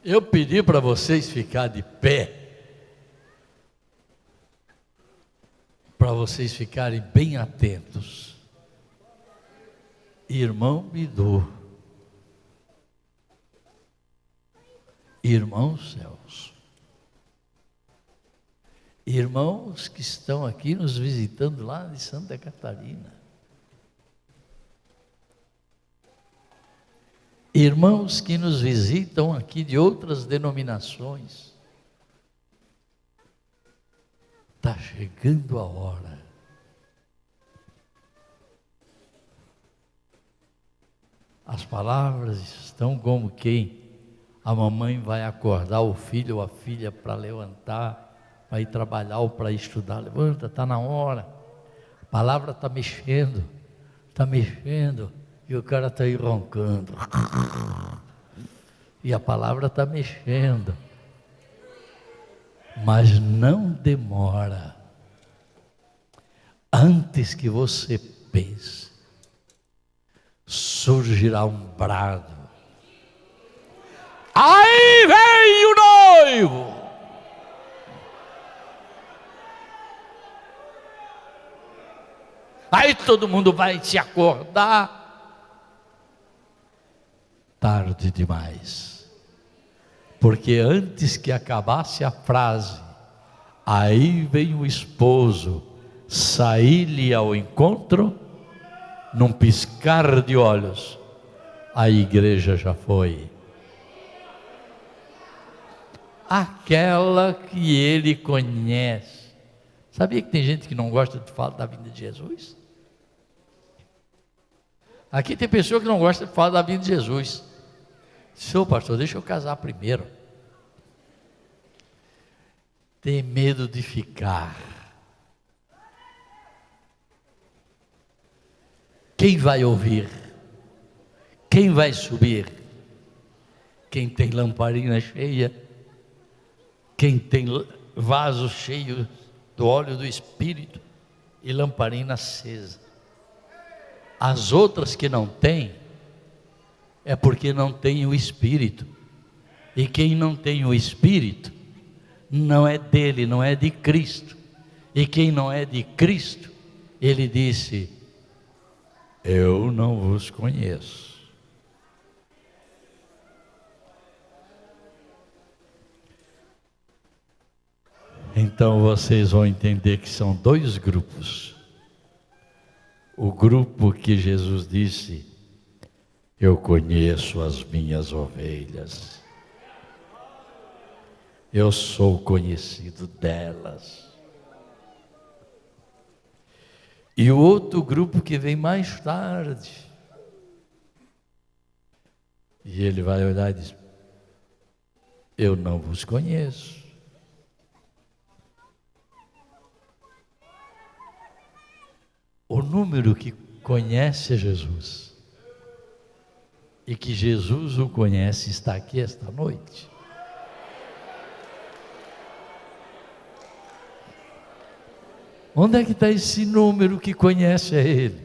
Eu pedi para vocês ficar de pé, para vocês ficarem bem atentos. Irmão Bidu, irmão Celso, irmãos que estão aqui nos visitando lá de Santa Catarina, Irmãos que nos visitam aqui de outras denominações, está chegando a hora. As palavras estão como quem a mamãe vai acordar o filho ou a filha para levantar, para ir trabalhar ou para estudar. Levanta, está na hora. A palavra está mexendo, e o cara está aí roncando. E a palavra está mexendo. Mas não demora. Antes que você pense, surgirá um brado. Aí vem o noivo. Aí todo mundo vai se acordar. Tarde demais. Porque antes que acabasse a frase, aí vem o esposo sair-lhe ao encontro, num piscar de olhos, a igreja já foi. Aquela que ele conhece. Sabia que tem gente que não gosta de falar da vinda de Jesus? Aqui tem pessoa que não gosta de falar da vinda de Jesus. Senhor pastor, deixa eu casar primeiro. Tem medo de ficar. Quem vai ouvir? Quem vai subir? Quem tem lamparina cheia? Quem tem vaso cheio do óleo do Espírito e lamparina acesa. As outras que não têm, é porque não tem o Espírito. E quem não tem o Espírito, não é dele, não é de Cristo. E quem não é de Cristo, ele disse: eu não vos conheço. Então vocês vão entender que são dois grupos. O grupo que Jesus disse: eu conheço as minhas ovelhas, eu sou conhecido delas. E o outro grupo que vem mais tarde, e ele vai olhar e diz: eu não vos conheço. O número que conhece Jesus e que Jesus o conhece está aqui esta noite. Onde é que está esse número que conhece a Ele?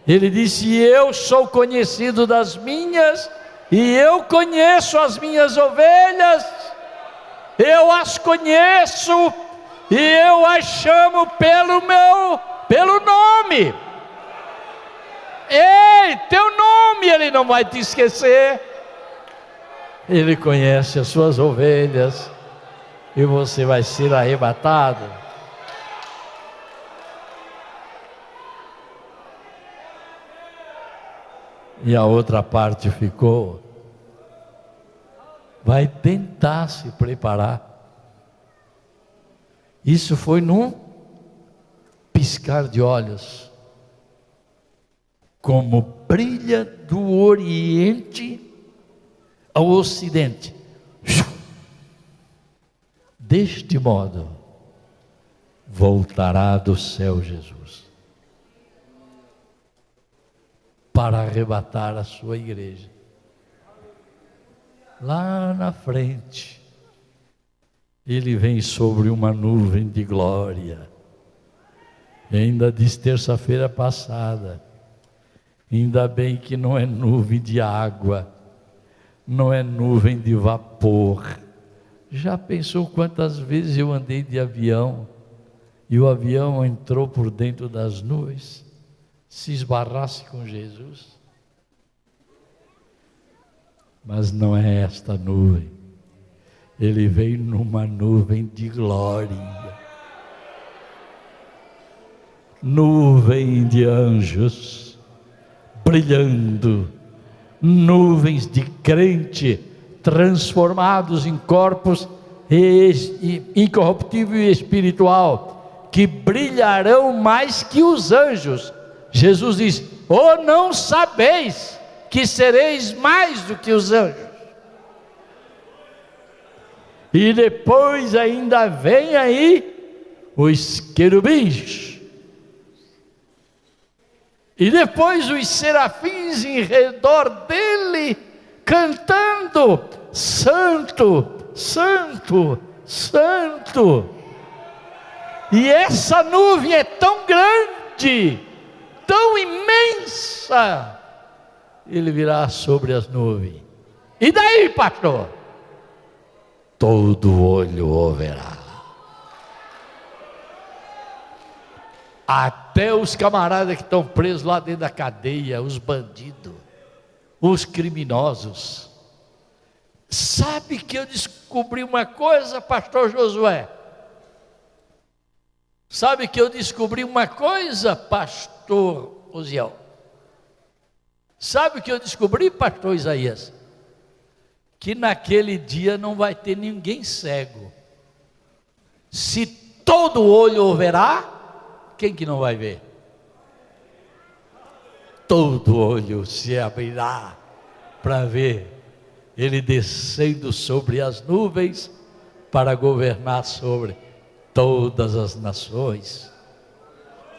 Ele disse: eu sou conhecido das minhas e eu conheço as minhas ovelhas, eu as conheço e eu as chamo pelo nome. Ei, teu nome Ele não vai te esquecer. Ele conhece as suas ovelhas e você vai ser arrebatado. E a outra parte ficou. Vai tentar se preparar. Isso foi num piscar de olhos. Como brilha do Oriente ao Ocidente. Deste modo, voltará do céu Jesus, para arrebatar a sua igreja. Lá na frente, Ele vem sobre uma nuvem de glória. E ainda diz terça-feira passada, ainda bem que não é nuvem de água, não é nuvem de vapor. Já pensou quantas vezes eu andei de avião e o avião entrou por dentro das nuvens? Se esbarrasse com Jesus. Mas não é esta nuvem. Ele veio numa nuvem de glória. Nuvem de anjos brilhando nuvens de crente transformados em corpos incorruptível e espiritual, que brilharão mais que os anjos. Jesus diz: ou não sabeis que sereis mais do que os anjos? E depois ainda vem aí os querubins, e depois os serafins em redor dele, cantando: Santo, Santo, Santo. E essa nuvem é tão grande, tão imensa, ele virá sobre as nuvens. E daí, pastor? Todo olho o verá. Até os camaradas que estão presos lá dentro da cadeia, os bandidos, os criminosos. Sabe que eu descobri uma coisa, pastor Josué? Sabe que eu descobri uma coisa, pastor Osiel? Sabe que eu descobri, pastor Isaías? Que naquele dia não vai ter ninguém cego. Se todo olho o verá, quem que não vai ver? Todo olho se abrirá para ver ele descendo sobre as nuvens para governar sobre todas as nações.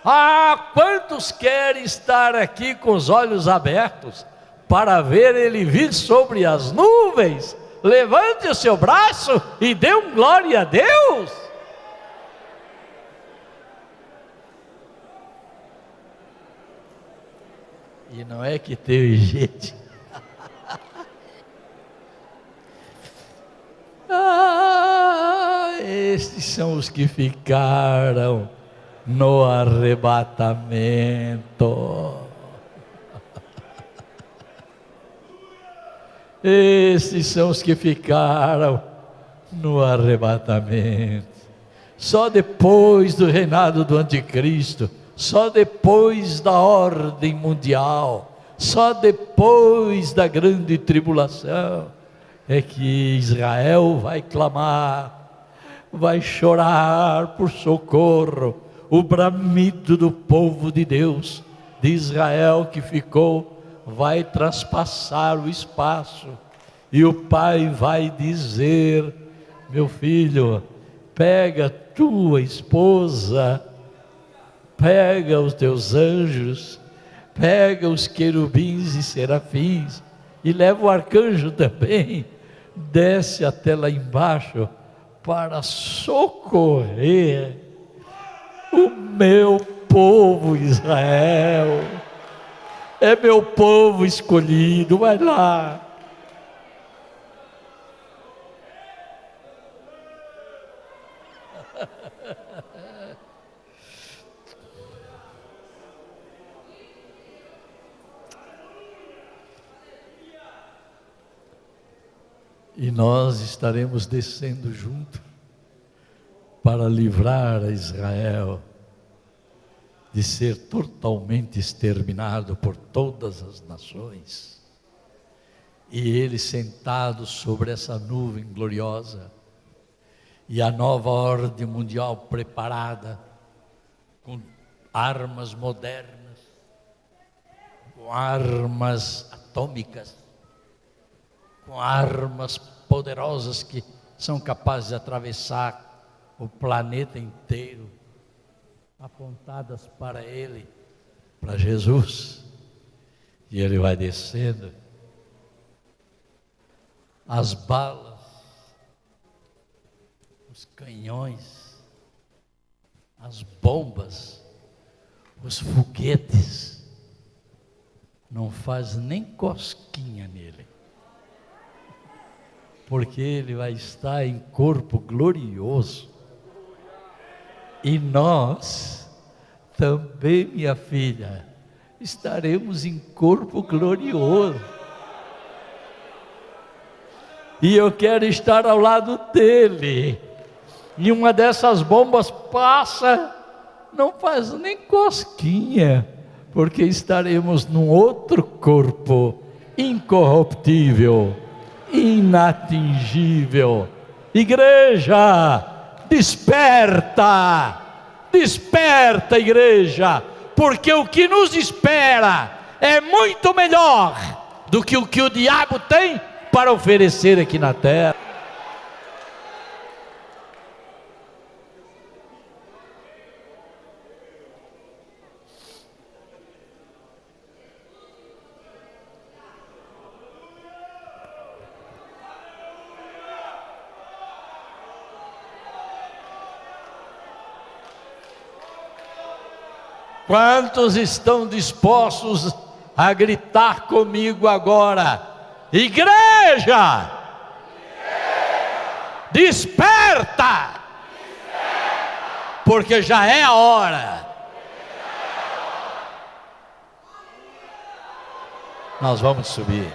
Ah, quantos querem estar aqui com os olhos abertos para ver ele vir sobre as nuvens? Levante o seu braço e dê um glória a Deus. E não é que teve gente. Estes são os que ficaram no arrebatamento. Estes são os que ficaram no arrebatamento. Só depois do reinado do anticristo, só depois da ordem mundial, só depois da grande tribulação, é que Israel vai clamar, vai chorar por socorro. O bramido do povo de Deus, de Israel que ficou, vai traspassar o espaço, e o pai vai dizer: meu filho, pega tua esposa, pega os teus anjos, pega os querubins e serafins, e leva o arcanjo também, desce até lá embaixo para socorrer o meu povo Israel. É meu povo escolhido, vai lá. E nós estaremos descendo junto para livrar a Israel de ser totalmente exterminado por todas as nações. E ele sentado sobre essa nuvem gloriosa, e a nova ordem mundial preparada, com armas modernas, com armas atômicas, com armas poderosas que são capazes de atravessar o planeta inteiro, apontadas para ele, para Jesus. E ele vai descendo, as balas, os canhões, as bombas, os foguetes, não faz nem cosquinha nele, porque ele vai estar em corpo glorioso. E nós também, minha filha, estaremos em corpo glorioso. E eu quero estar ao lado dele. E uma dessas bombas passa, não faz nem cosquinha, porque estaremos num outro corpo incorruptível, inatingível. Igreja, desperta! Desperta, igreja, porque o que nos espera é muito melhor do que o diabo tem para oferecer aqui na terra. Quantos estão dispostos a gritar comigo agora? Igreja! Desperta! Porque já é a hora. Nós vamos subir.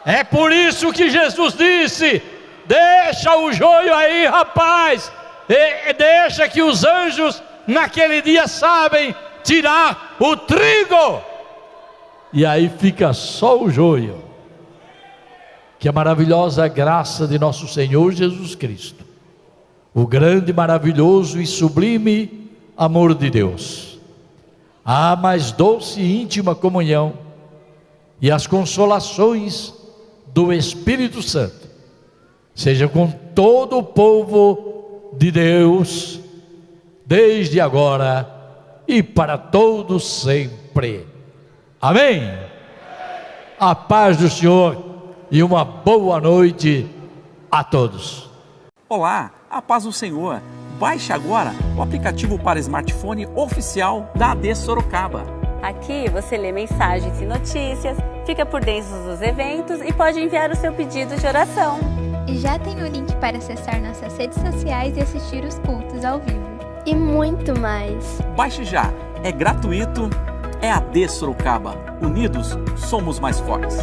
É por isso que Jesus disse: deixa o joio aí, rapaz. Deixa que os anjos naquele dia sabem tirar o trigo. E aí fica só o joio. Que a maravilhosa graça de nosso Senhor Jesus Cristo, o grande, maravilhoso e sublime amor de Deus, a mais doce e íntima comunhão e as consolações do Espírito Santo seja com todo o povo de Deus, desde agora e para todos sempre. Amém? A paz do Senhor e uma boa noite a todos. Olá, a paz do Senhor. Baixe agora o aplicativo para smartphone oficial da AD Sorocaba. Aqui você lê mensagens e notícias, fica por dentro dos eventos e pode enviar o seu pedido de oração. E já tem o link para acessar nossas redes sociais e assistir os cultos ao vivo. E muito mais. Baixe já, é gratuito, é AD Sorocaba. Unidos, somos mais fortes.